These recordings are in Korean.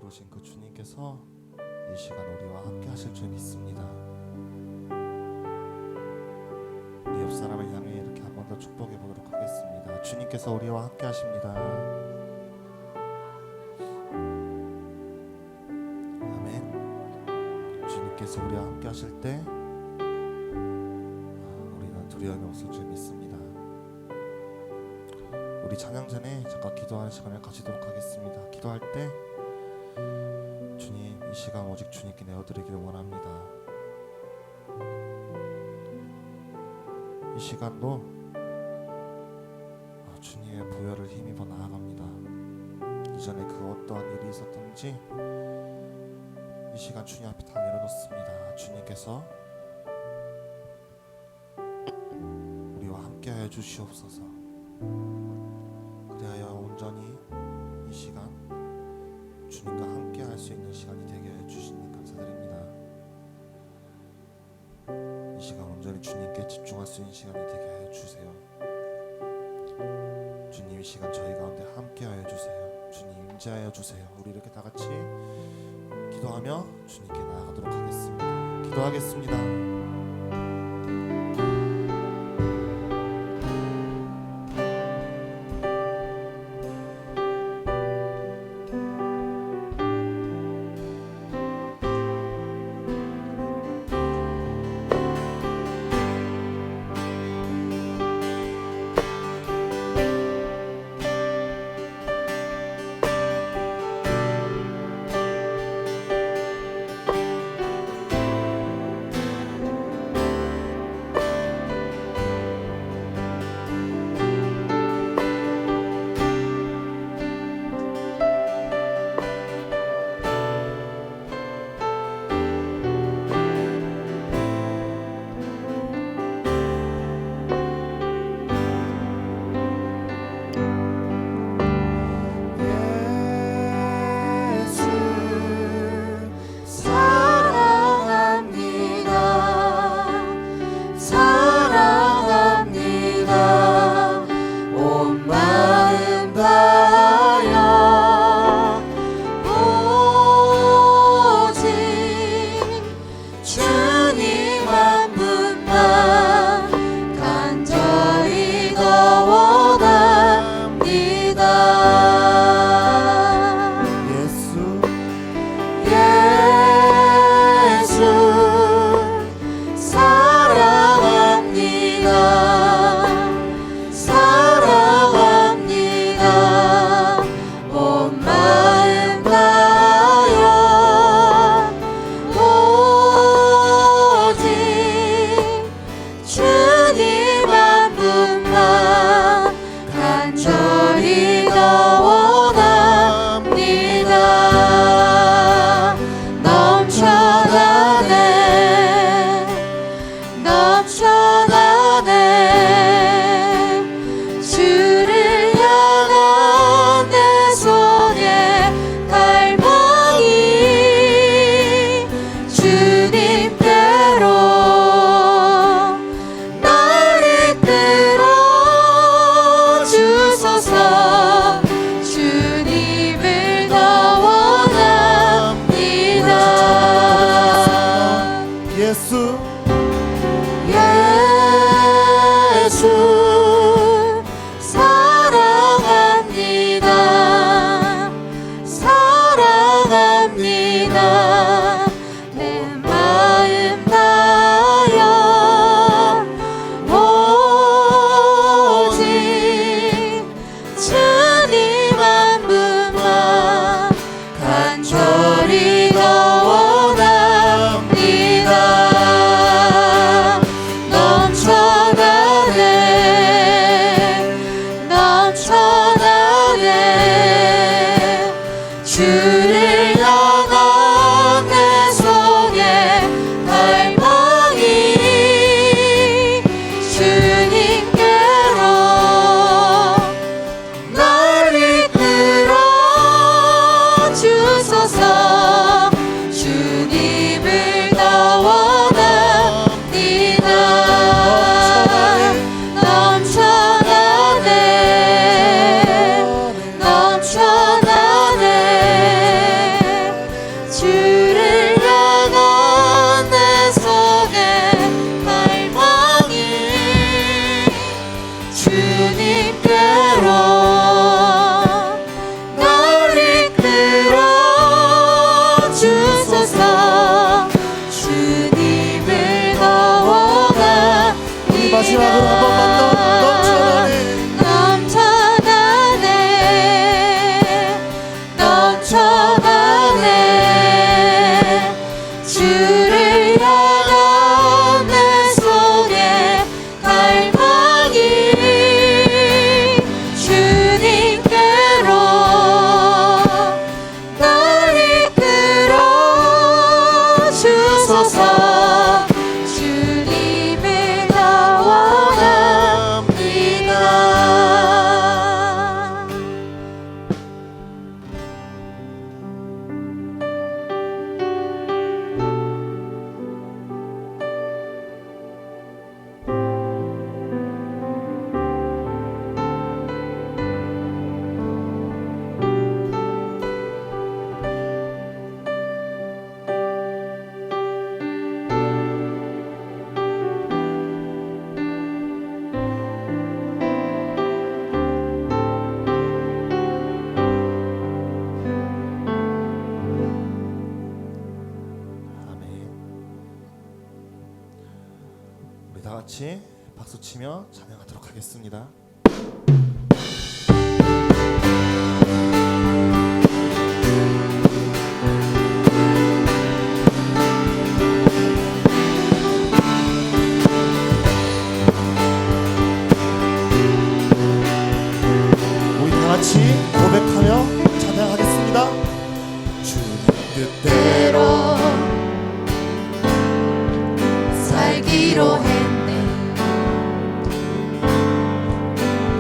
부르신 그 주님께서 이 시간 우리와 함께 하실 줄 믿습니다. 우리 옆 사람을 향해 이렇게 한 번 더 축복해 보도록 하겠습니다. 주님께서 우리와 함께 하십니다. 아멘. 주님께서 우리와 함께 하실 때 우리는 두려움이 없을 줄 믿습니다. 우리 찬양 전에 잠깐 기도하는 시간을 가지도록 하겠습니다. 기도할 때 주님, 이 시간 오직 주님께 내어드리기를 원합니다. 이 시간도 주님의 보혈을 힘입어 나아갑니다. 이전에 그 어떠한 일이 있었든지 이 시간 주님 앞에 다 내려놓습니다. 주님께서 우리와 함께하여 주시옵소서. 그리하여 온전히 이 시간 주님과 함께 할 수 있는 시간이 되게 해주시니 감사드립니다. 이 시간 온전히 주님께 집중할 수 있는 시간이 되게 해주세요. 주님, 이 시간 저희 가운데 함께 하여 주세요. 주님 임재하여 주세요. 우리 이렇게 다 같이 기도하며 주님께 나아가도록 하겠습니다. 기도하겠습니다. 넘쳐나네 같이 박수 치며 찬양하도록 하겠습니다. 우리 다 같이 고백하며 찬양하겠습니다. 주님 뜻대로 살기로 했네.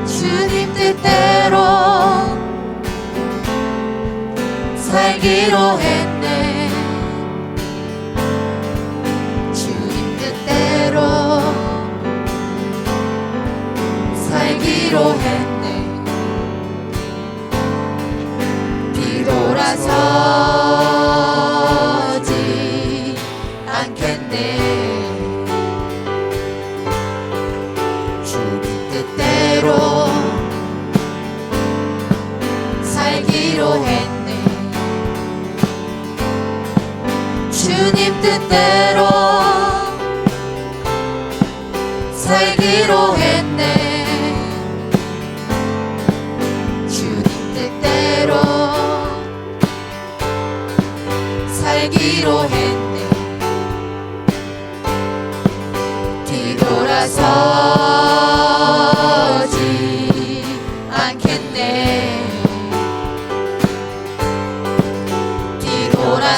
주님 뜻대로 살기로 했네. 주님 뜻대로 살기로 했네. 뒤돌아서지 않겠네. 뜻대로 살기로 했네. 주님 뜻대로 살기로 했네. 주님 뜻대로 살기로 했네. 뒤돌아서지 않겠네. 뒤돌아서지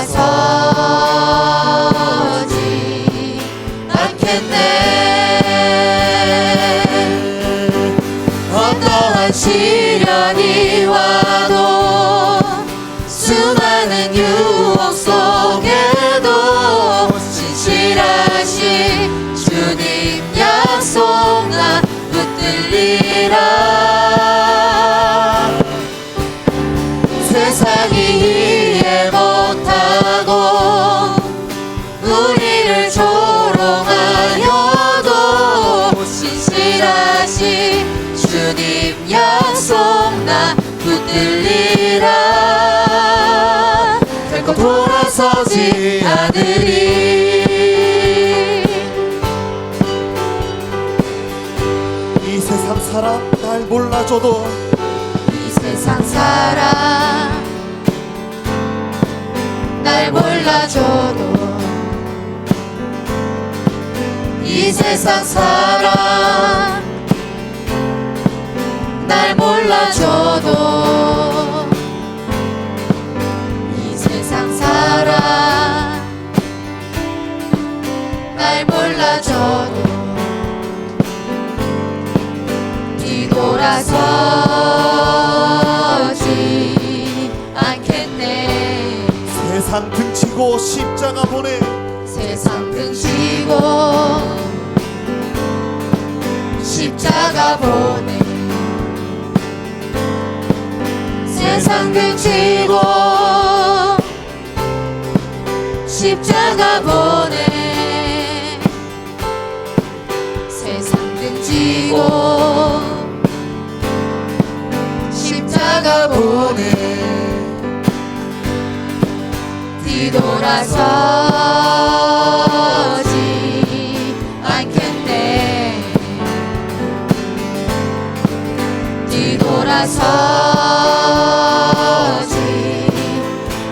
않겠네. 어떠한 시련이 와도 수많은 유혹 속에도 신실하신 주님 약속 나 붙들리라. 세상이 이해 못하고 우리를 조롱하여도 신실하신 주님 약속 나 붙들리라. 결코 돌아서지 않으리. 이 세상 사람 날 몰라줘도 이 세상 사람 날 몰라줘도 이 세상 사람 날 몰라줘도 이 세상 사람 날 몰라줘도 뒤돌아서지 않겠네. 세상 등치고 십자가 보내. 세상 등지고 십자가 보내. 세상 등지고 십자가 보내. 세상 등지고 십자가 보내. 뒤돌아서지 않겠네. 뒤돌아서지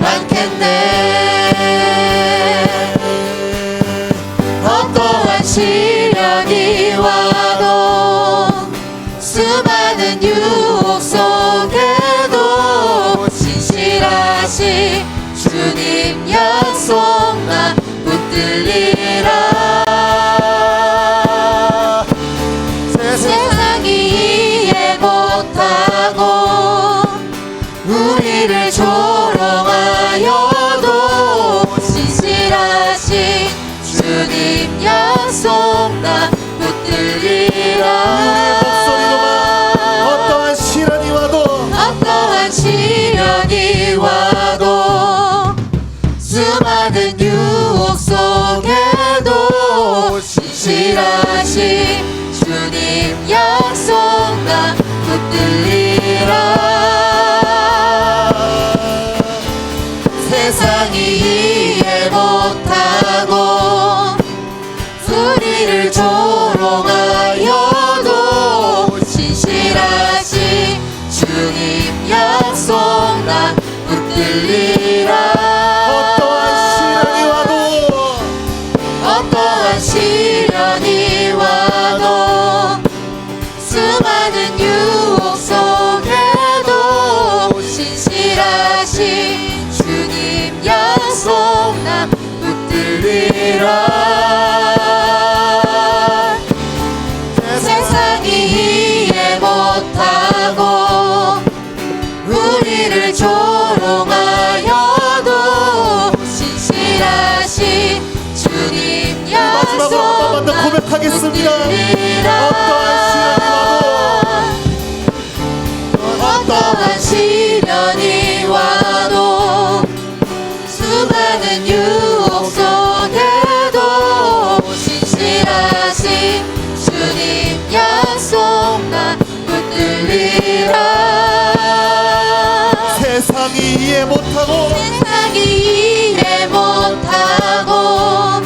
않겠네. 어떠한 시련이 와도 수많은 유혹 속에도 신실하신 주님 약속 나 붙들리라. 세상이 이해 못하고 우리를 조롱하여도 신실하신 주님 약속 나 붙들리라. 어떠한 시련이 와도 어떠한 시련이 와도 수많은 유혹 속에도 신실하신 주님 약속 나 붙들리라. 세상이 이해 못하고 우리를 조롱 신실하신 주님 약속 나 붙들리라. 세상이 이해 못하고 우리를 조롱하여도 신실하신 주님 마지막으로 한 번만 더 약속 고백하겠습니다. 어떠한 시련이 와도 수많은 유혹 속에도 신실하신 주님 약속 나 붙들리라. 세상이 이해 못하고 세상이 이해 못하고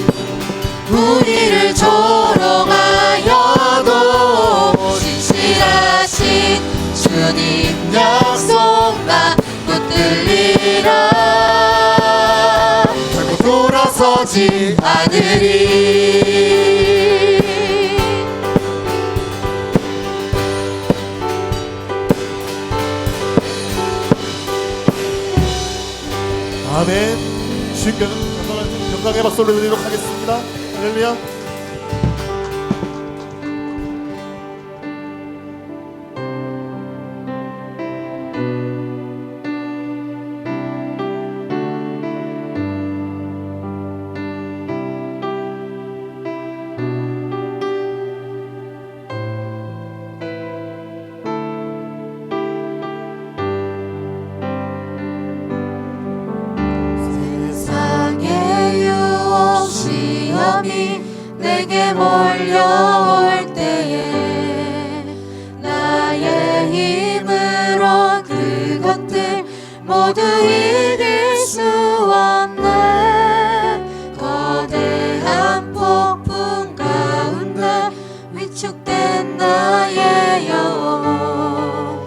우리를 조롱하여도 신실하신 주님 약속 나 붙들리라. 결국 돌아서지 않으리. 아멘. 주님께 영광의 박수를 드리도록 하겠습니다. 할렐루야. 내게 몰려올 때에 나의 힘으로 그것들 모두 이길 수 없네. 거대한 폭풍 가운데 위축된 나의 영혼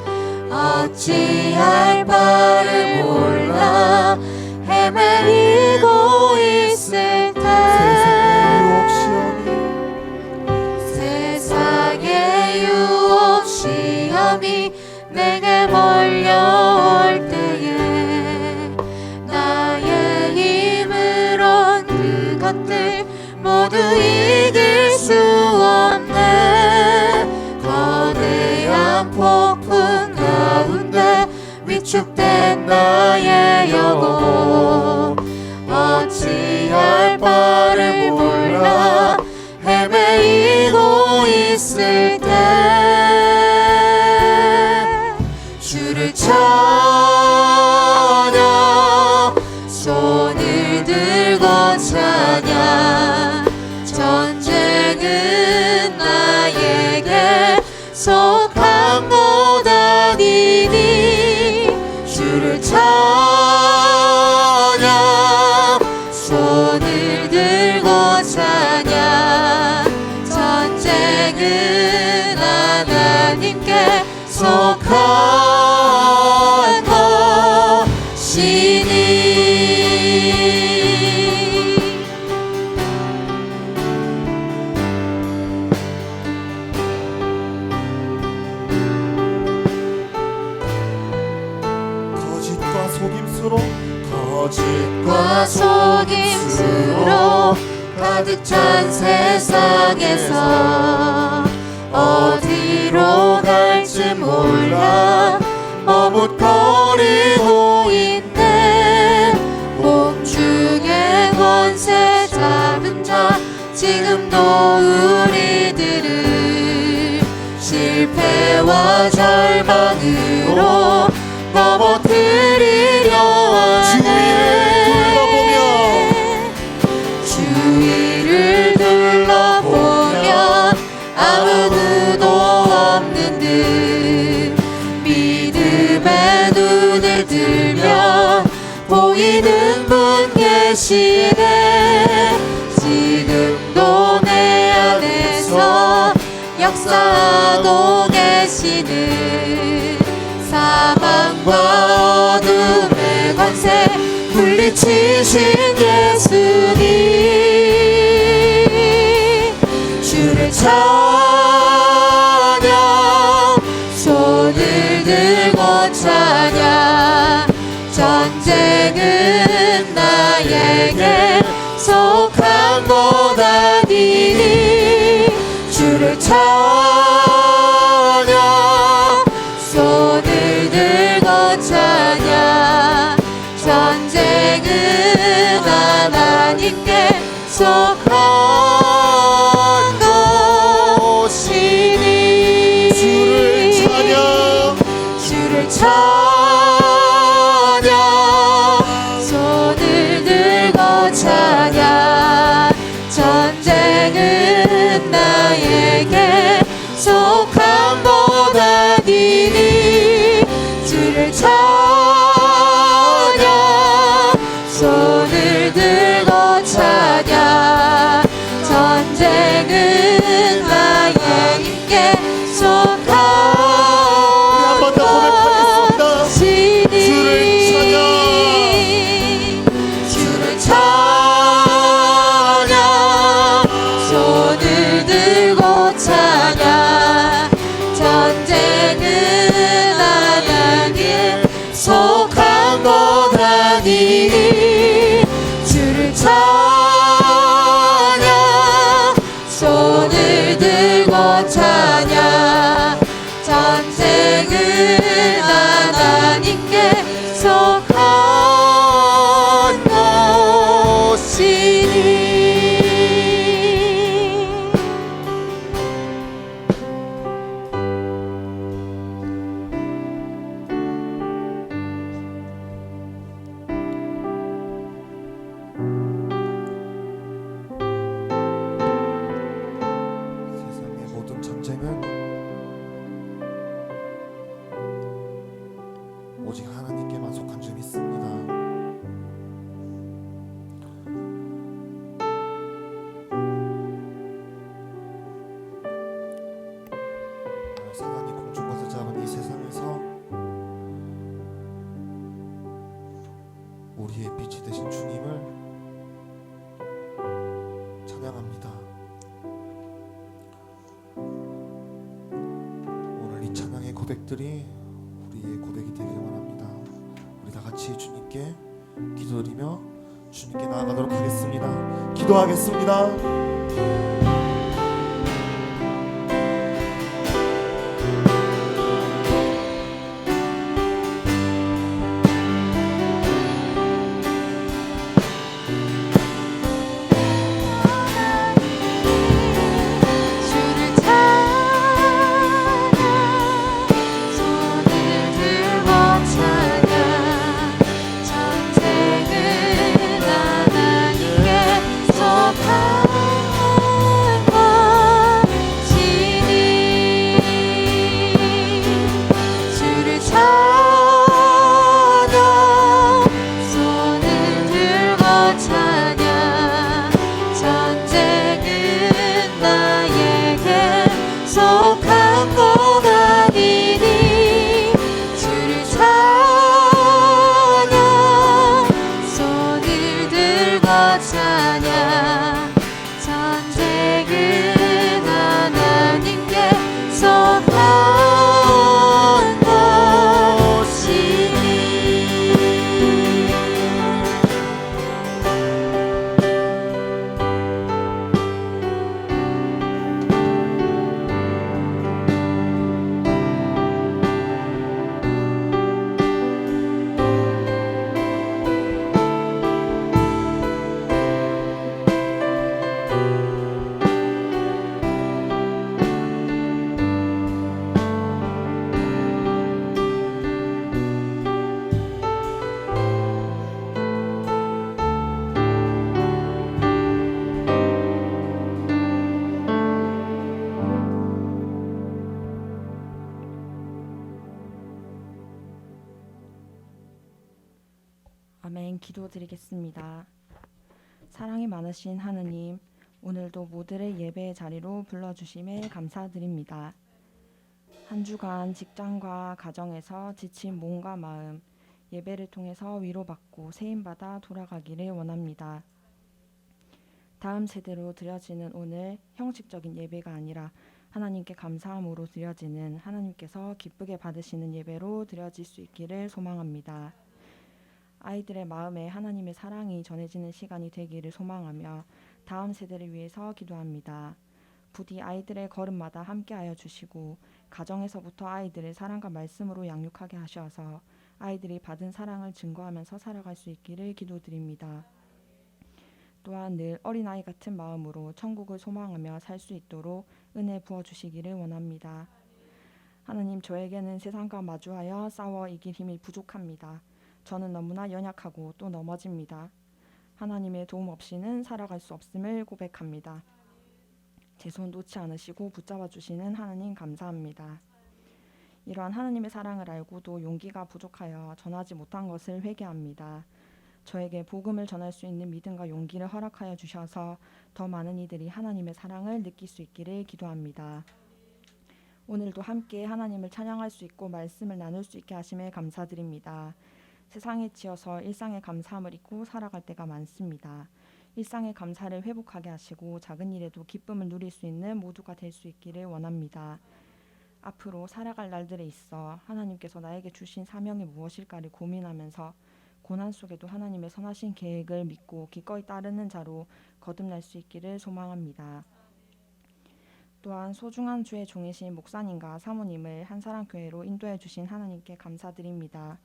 어찌할 바를 몰라 헤매이고 있을 때 시험이 내게 몰려올 때에 나의 힘으론 그것들 모두 이길 수 없네. 거대한 폭풍 가운데 위축된 나의 영혼 어찌할 바를 몰라 헤매이고 있을 때 주를 찬양 손을 들고 찬양 전쟁은 나에게 속한 것 아니니 주를 찬양 손을 들고 찬양 전쟁은 하나님께 속한 거짓과 속임수로 가득 찬 세상에서 어디로 갈지 몰라 머뭇거리고 있네. 복중의 권세 잡은 자 지금도 우리들을 실패와 절망으로 넘어뜨리려 하네. 주위를 둘러보면 아무도 없는 듯 믿음의 눈을 들면 보이는 분 계시네. 지금도 내 안에서 역사하고 계시는 사망과 어둠의 권세 물리치신 예수님 주를 찬양 손을 들고 찬양 전쟁은 나에게 속한 것 아니니 주를 찬양 손을 들고 찬양 전쟁은 하나님께 속한 것이니 주를 찬양 주를 찬양 손을 들고 찬양 전쟁은 나에게 속한 것 아니니 주를 찬양 손을 들고 찬양 전쟁은 나에게 속한 한번 더 고백하겠습니다. 것이니 주를 찬양 주를 찬양 손을 들고 찬양 전쟁은 하나님 속한 것 아니니 주를 찬양 손을 들고 찬양 전쟁은 하나님께 속한 것이니 세상의 모든 전쟁은 오직 하나님께만 속한 줄 믿습니다. 사단이 공중것을 잡은 이 세상에서 우리의 빛이 되신 주님을 찬양합니다. 오늘 이 찬양의 고백들이 우리의 고백이 되길 원합니다. 우리 다 같이 주님께 기도드리며 주님께 나아가도록 하겠습니다. 기도하겠습니다. 주를 찬양 손을 들고 찬양 전쟁은 하나님께 속한 것이니 주를 찬양 손을 들고 찬양 전쟁은 나에게 속한 것 아니니 주를 찬양 손을 들고 찬양 전쟁은 하나님께 속한 것이니 아멘. 기도드리겠습니다. 사랑이 많으신 하느님, 오늘도 모두를 예배의 자리로 불러주심에 감사드립니다. 한 주간 직장과 가정에서 지친 몸과 마음, 예배를 통해서 위로받고 세임받아 돌아가기를 원합니다. 다음 세대로 드려지는 오늘 형식적인 예배가 아니라 하나님께 감사함으로 드려지는 하나님께서 기쁘게 받으시는 예배로 드려질 수 있기를 소망합니다. 아이들의 마음에 하나님의 사랑이 전해지는 시간이 되기를 소망하며 다음 세대를 위해서 기도합니다. 부디 아이들의 걸음마다 함께하여 주시고 가정에서부터 아이들을 사랑과 말씀으로 양육하게 하셔서 아이들이 받은 사랑을 증거하면서 살아갈 수 있기를 기도드립니다. 또한 늘 어린아이 같은 마음으로 천국을 소망하며 살 수 있도록 은혜 부어주시기를 원합니다. 하나님, 저에게는 세상과 마주하여 싸워 이길 힘이 부족합니다. 저는 너무나 연약하고 또 넘어집니다. 하나님의 도움 없이는 살아갈 수 없음을 고백합니다. 제 손 놓지 않으시고 붙잡아 주시는 하나님 감사합니다. 이러한 하나님의 사랑을 알고도 용기가 부족하여 전하지 못한 것을 회개합니다. 저에게 복음을 전할 수 있는 믿음과 용기를 허락하여 주셔서 더 많은 이들이 하나님의 사랑을 느낄 수 있기를 기도합니다. 오늘도 함께 하나님을 찬양할 수 있고 말씀을 나눌 수 있게 하심에 감사드립니다. 세상에 지어서 일상의 감사함을 잊고 살아갈 때가 많습니다. 일상의 감사를 회복하게 하시고 작은 일에도 기쁨을 누릴 수 있는 모두가 될 수 있기를 원합니다. 앞으로 살아갈 날들에 있어 하나님께서 나에게 주신 사명이 무엇일까를 고민하면서 고난 속에도 하나님의 선하신 계획을 믿고 기꺼이 따르는 자로 거듭날 수 있기를 소망합니다. 또한 소중한 주의 종이신 목사님과 사모님을 한사랑교회로 인도해 주신 하나님께 감사드립니다.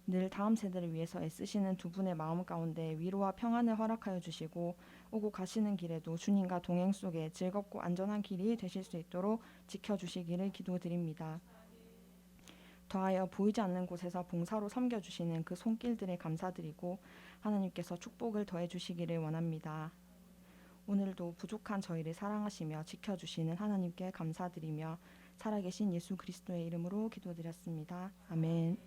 늘 다음 세대를 위해서 애쓰시는 두 분의 마음 가운데 위로와 평안을 허락하여 주시고 오고 가시는 길에도 주님과 동행 속에 즐겁고 안전한 길이 되실 수 있도록 지켜주시기를 기도드립니다. 더하여 보이지 않는 곳에서 봉사로 섬겨주시는 그 손길들에 감사드리고 하나님께서 축복을 더해 주시기를 원합니다. 오늘도 부족한 저희를 사랑하시며 지켜주시는 하나님께 감사드리며 살아계신 예수 그리스도의 이름으로 기도드렸습니다. 아멘.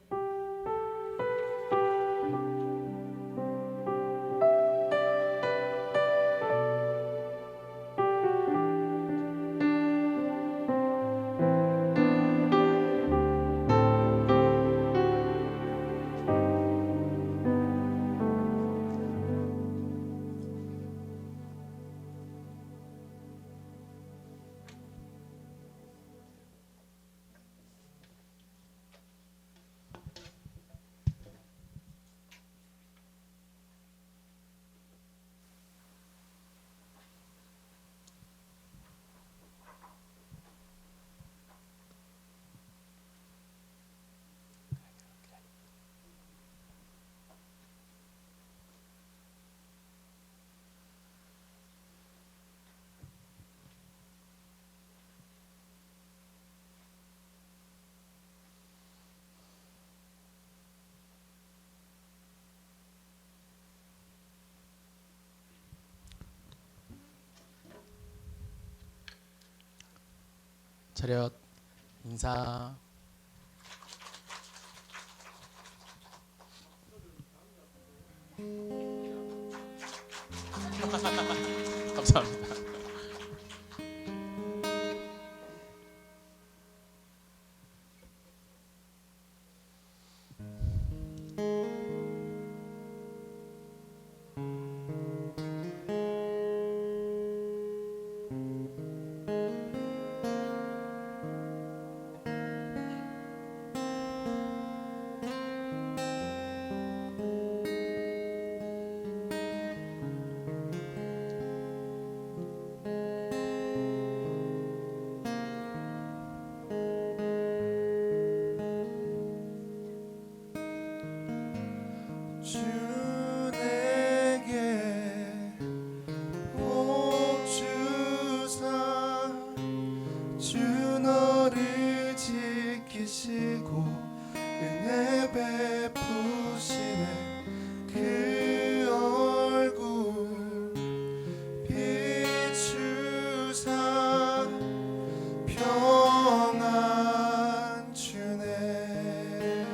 차렷 인사. 감사합니다. 주 내게 복 주사 주 너를 지키시고 은혜 베푸시네 그 얼굴 비추사 평안 주네.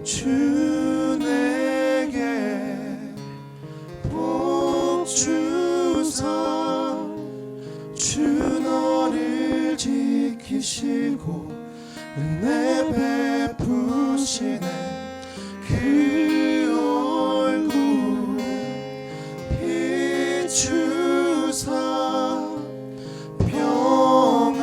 주 내게 복 주사 주 너를 지키시고 은혜 베푸시네 그 얼굴 비추사 평안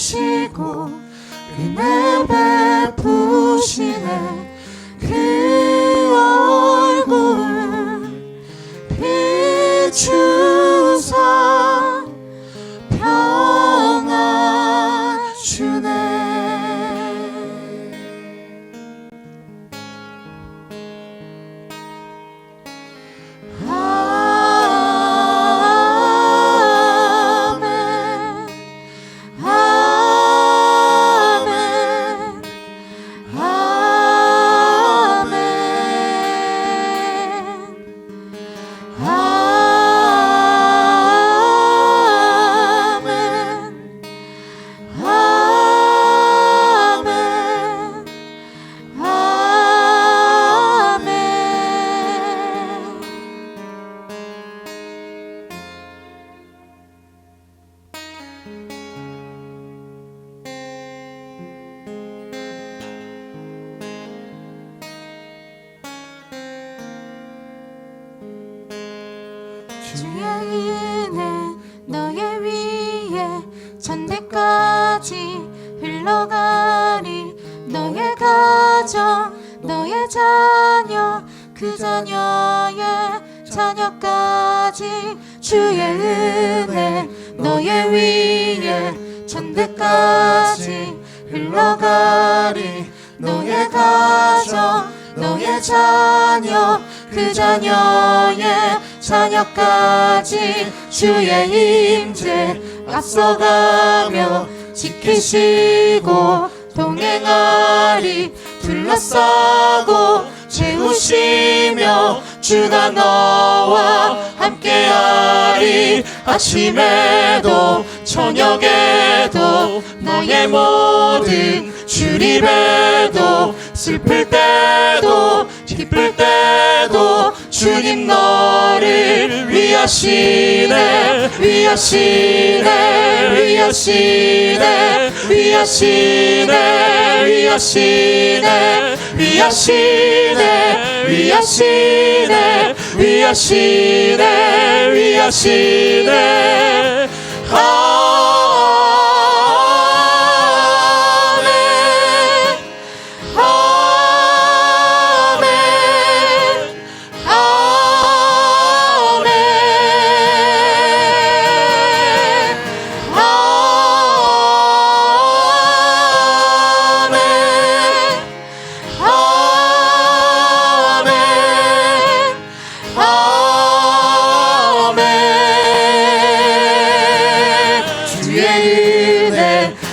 지키시고 은혜 베푸시네. 그 얼굴 비추사 평안 주네. 주의 은혜 너의 위에 전대까지 흘러가리. 너의 가정 너의 자녀 그 자녀의 자녀까지 주의 은혜 너의 위에 전대까지 흘러가리. 너의 가정 너의 자녀 그 자녀의 자녀까지 주의 임재 앞서가며 지키시고 동행하리. 둘러싸고 채우시며 주가 너와 함께하리. 아침에도 저녁에도 너의 모든 주립에도 슬플 때도 기쁠 때도 주님 너를 위하시네. 위하시네. 위하시네. 위하시네. 위하시네. 위하시네. 위하시네. 위하시네. 위하시네.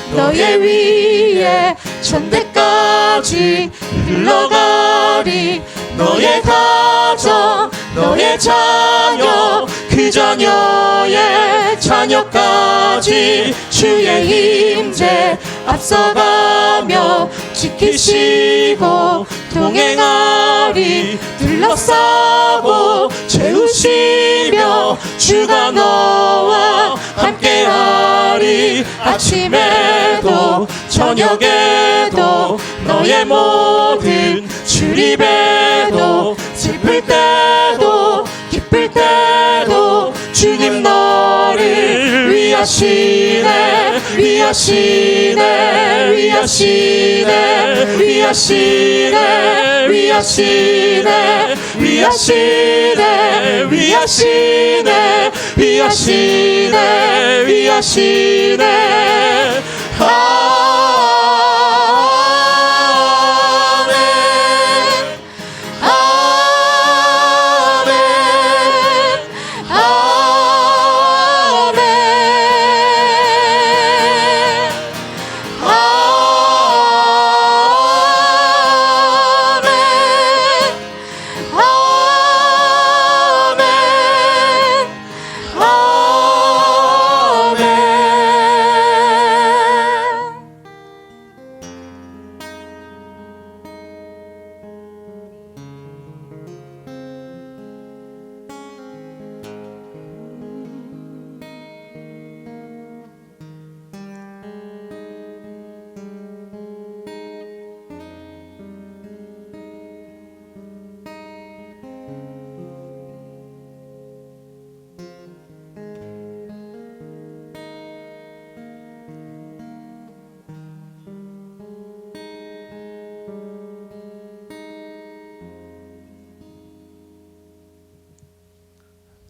너의 위에 천대까지 흘러가리. 너의 가정 너의 자녀 그 자녀의 자녀까지 주의 임재 앞서가며 지키시고 동행하리. 둘러싸고 채우시며 주가 너와 함께하리. 아침에도 저녁에도 너의 모든 주립에도 슬플 때도 기쁠 때도 주님 너를 위하시네. 위하시네. 위하시네. 위하시네. 위하시네. 위하시네. 위하시네. 위하시네. 위하시네.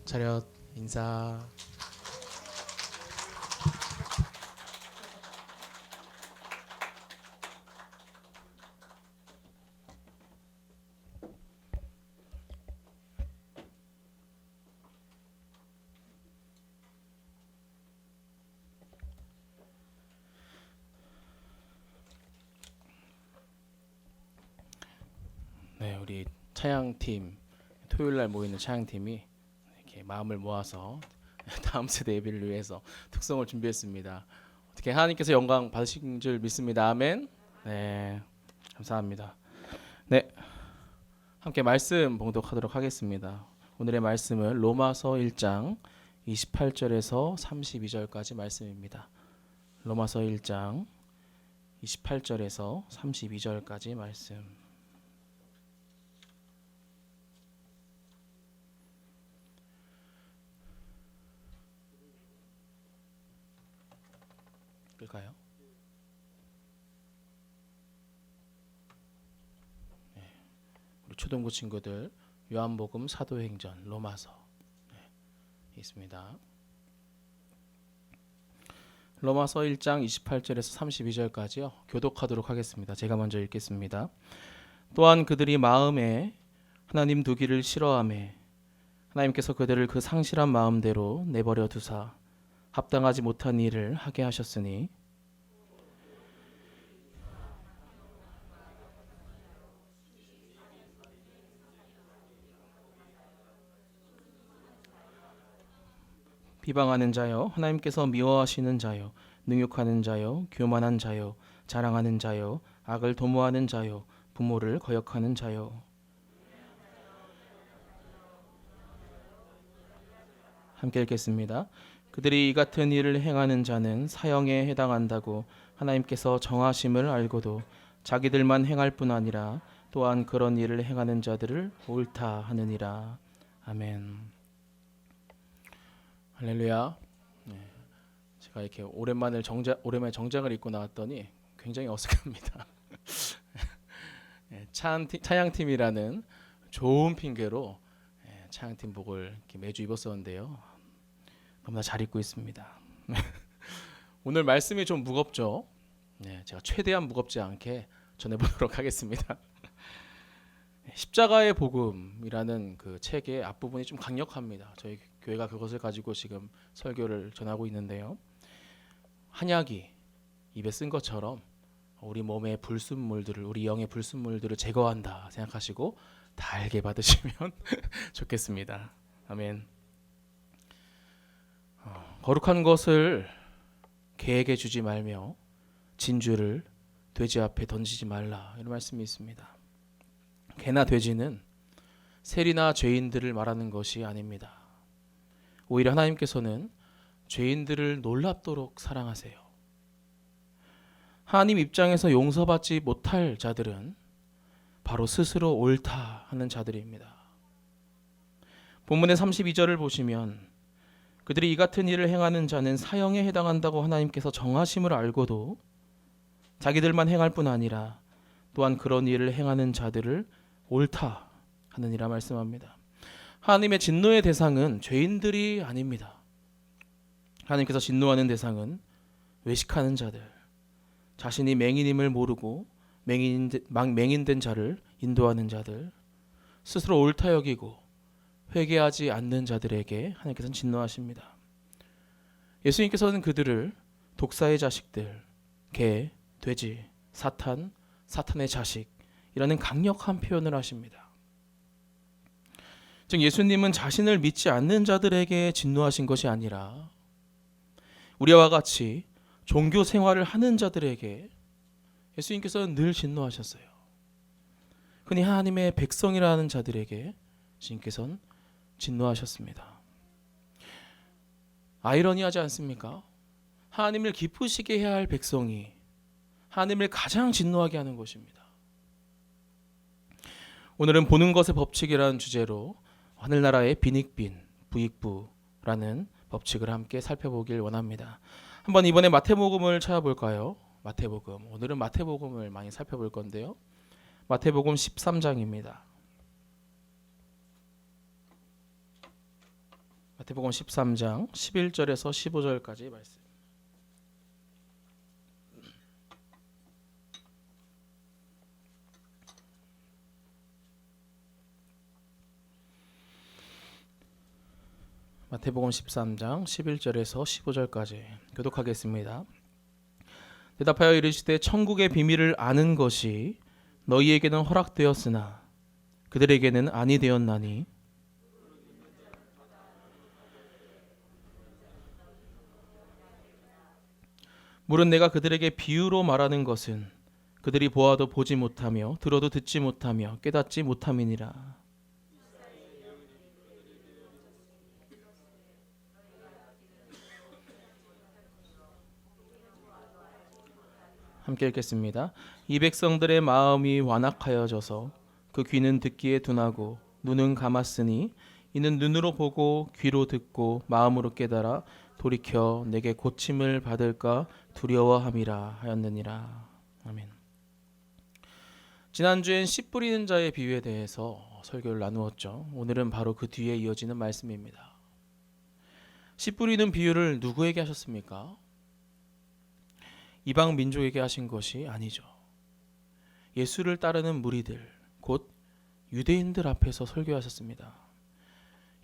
차렷 인사. 네, 우리 차양팀 토요일 날 모이는 차양팀이 이렇게 마음을 모아서 다음 세대 예배를 위해서 특성을 준비했습니다. 어떻게 하나님께서 영광 받으신 줄 믿습니다. 아멘. 네, 감사합니다. 네, 함께 말씀 봉독하도록 하겠습니다. 오늘의 말씀은 로마서 1장 28절에서 32절까지 말씀입니다. 로마서 1장 28절에서 32절까지 말씀. 끌까요? 네. 우리 초등부 친구들 요한복음 사도행전 로마서 있습니다. 로마서 1장 28절에서 32절까지요. 교독하도록 하겠습니다. 제가 먼저 읽겠습니다. 또한 그들이 마음에 하나님 두기를 싫어하매 하나님께서 그들을 그 상실한 마음대로 내버려 두사 합당하지 못한 일을 하게 하셨으니 비방하는 자요, 하나님께서 미워하시는 자요, 능욕하는 자요, 교만한 자요, 자랑하는 자요, 악을 도모하는 자요, 부모를 거역하는 자요. 함께 읽겠습니다. 그들이 이 같은 일을 행하는 자는 사형에 해당한다고 하나님께서 정하심을 알고도 자기들만 행할 뿐 아니라 또한 그런 일을 행하는 자들을 옳다 하느니라. 아멘. 할렐루야. 네, 제가 이렇게 오랜만에 정장을 입고 나왔더니 굉장히 어색합니다. 네, 차양팀이라는 좋은 핑계로 차양팀복을 이렇게 매주 입었었는데요. 너무나 잘 입고 있습니다. 오늘 말씀이 좀 무겁죠? 네, 제가 최대한 무겁지 않게 전해보도록 하겠습니다. 십자가의 복음이라는 그 책의 앞부분이 좀 강력합니다. 저희 교회가 그것을 가지고 지금 설교를 전하고 있는데요. 한약이 입에 쓴 것처럼 우리 몸의 불순물들을, 우리 영의 불순물들을 제거한다 생각하시고 달게 받으시면 좋겠습니다. 아멘. 거룩한 것을 개에게 주지 말며 진주를 돼지 앞에 던지지 말라, 이런 말씀이 있습니다. 개나 돼지는 세리나 죄인들을 말하는 것이 아닙니다. 오히려 하나님께서는 죄인들을 놀랍도록 사랑하세요. 하나님 입장에서 용서받지 못할 자들은 바로 스스로 옳다 하는 자들입니다. 본문의 32절을 보시면 그들이 이 같은 일을 행하는 자는 사형에 해당한다고 하나님께서 정하심을 알고도 자기들만 행할 뿐 아니라 또한 그런 일을 행하는 자들을 옳다 하느니라 말씀합니다. 하나님의 진노의 대상은 죄인들이 아닙니다. 하나님께서 진노하는 대상은 외식하는 자들, 자신이 맹인임을 모르고 맹인된 자를 인도하는 자들, 스스로 옳다 여기고 회개하지 않는 자들에게 하나님께서는 진노하십니다. 예수님께서는 그들을 독사의 자식들, 개, 돼지, 사탄의 자식이라는 강력한 표현을 하십니다. 즉 예수님은 자신을 믿지 않는 자들에게 진노하신 것이 아니라 우리와 같이 종교 생활을 하는 자들에게 예수님께서는 늘 진노하셨어요. 흔히 하나님의 백성이라는 자들에게 주님께서는 진노하셨습니다. 아이러니하지 않습니까? 하나님을 기쁘시게 해야 할 백성이 하나님을 가장 진노하게 하는 것입니다. 오늘은 보는 것의 법칙이라는 주제로 하늘나라의 빈익빈, 부익부라는 법칙을 함께 살펴보길 원합니다. 한번 이번에 마태복음을 찾아볼까요? 마태복음. 오늘은 마태복음을 많이 살펴볼 건데요. 마태복음 13장입니다. 마태복음 13장 11절에서 15절까지 말씀. 마태복음 13장 11절에서 15절까지 교독하겠습니다. 대답하여 이르시되 천국의 비밀을 아는 것이 너희에게는 허락되었으나 그들에게는 아니 되었나니 물은 내가 그들에게 비유로 말하는 것은 그들이 보아도 보지 못하며 들어도 듣지 못하며 깨닫지 못함이니라. 함께 읽겠습니다. 이 백성들의 마음이 완악하여져서 그 귀는 듣기에 둔하고 눈은 감았으니 이는 눈으로 보고 귀로 듣고 마음으로 깨달아 돌이켜 내게 고침을 받을까 두려워함이라 하였느니라. 아멘. 지난주엔 씨 뿌리는 자의 비유에 대해서 설교를 나누었죠. 오늘은 바로 그 뒤에 이어지는 말씀입니다. 씨 뿌리는 비유를 누구에게 하셨습니까? 이방 민족에게 하신 것이 아니죠. 예수를 따르는 무리들, 곧 유대인들 앞에서 설교하셨습니다.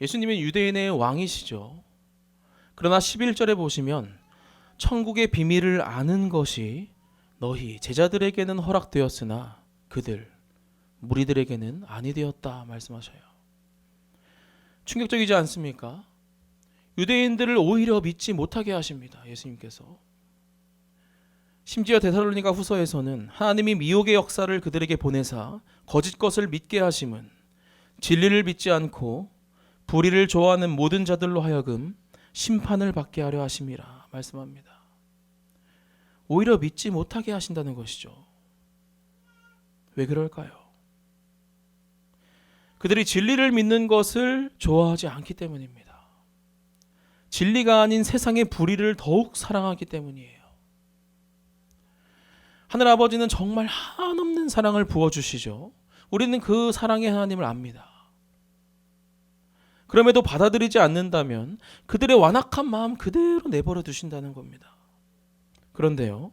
예수님은 유대인의 왕이시죠. 그러나 11절에 보시면 천국의 비밀을 아는 것이 너희 제자들에게는 허락되었으나 그들, 무리들에게는 아니 되었다 말씀하셔요. 충격적이지 않습니까? 유대인들을 오히려 믿지 못하게 하십니다. 예수님께서. 심지어 데살로니가 후서에서는 하나님이 미혹의 역사를 그들에게 보내사 거짓 것을 믿게 하심은 진리를 믿지 않고 불의를 좋아하는 모든 자들로 하여금 심판을 받게 하려 하심이라 말씀합니다. 오히려 믿지 못하게 하신다는 것이죠. 왜 그럴까요? 그들이 진리를 믿는 것을 좋아하지 않기 때문입니다. 진리가 아닌 세상의 불의를 더욱 사랑하기 때문이에요. 하늘아버지는 정말 한없는 사랑을 부어주시죠. 우리는 그 사랑의 하나님을 압니다. 그럼에도 받아들이지 않는다면 그들의 완악한 마음 그대로 내버려 두신다는 겁니다. 그런데요,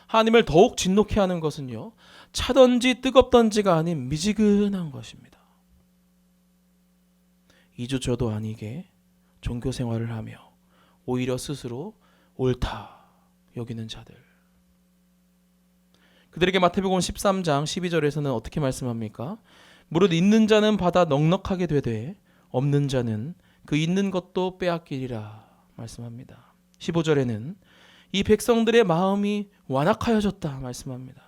하나님을 더욱 진노케 하는 것은요, 차던지 뜨겁던지가 아닌 미지근한 것입니다. 이주저도 아니게 종교 생활을 하며 오히려 스스로 옳다 여기는 자들. 그들에게 마태복음 13장 12절에서는 어떻게 말씀합니까? 무릇 있는 자는 받아 넉넉하게 되되 없는 자는 그 있는 것도 빼앗기리라 말씀합니다. 15절에는 이 백성들의 마음이 완악하여졌다 말씀합니다.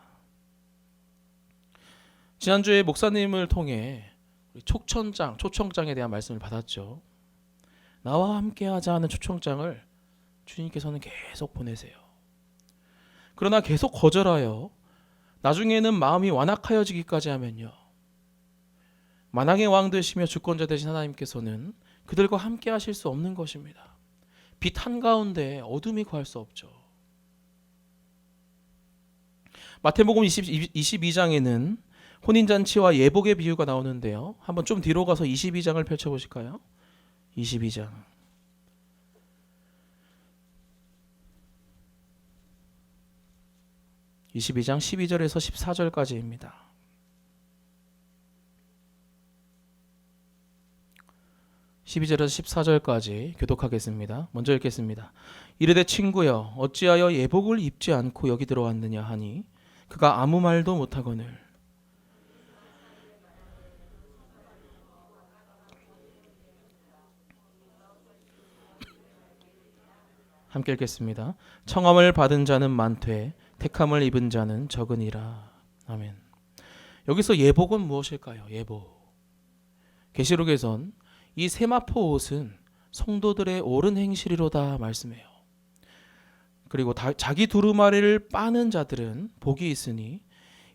지난주에 목사님을 통해 초청장에 대한 말씀을 받았죠. 나와 함께하자 하는 초청장을 주님께서는 계속 보내세요. 그러나 계속 거절하여 나중에는 마음이 완악하여지기까지 하면요, 만왕의 왕 되시며 주권자 되신 하나님께서는 그들과 함께 하실 수 없는 것입니다. 빛 한가운데 어둠이 거할 수 없죠. 마태복음 22장에는 혼인잔치와 예복의 비유가 나오는데요, 한번 좀 뒤로 가서 22장을 펼쳐보실까요? 22장 12절에서 14절까지입니다. 12절에서 14절까지 교독하겠습니다. 먼저 읽겠습니다. 이르되 친구여 어찌하여 예복을 입지 않고 여기 들어왔느냐 하니 그가 아무 말도 못하거늘 함께 읽겠습니다. 청함을 받은 자는 많되 택함을 입은 자는 적으니라. 아멘. 여기서 예복은 무엇일까요? 예복. 계시록에선 이 세마포 옷은 성도들의 옳은 행실이로다 말씀해요. 그리고 자기 두루마리를 빠는 자들은 복이 있으니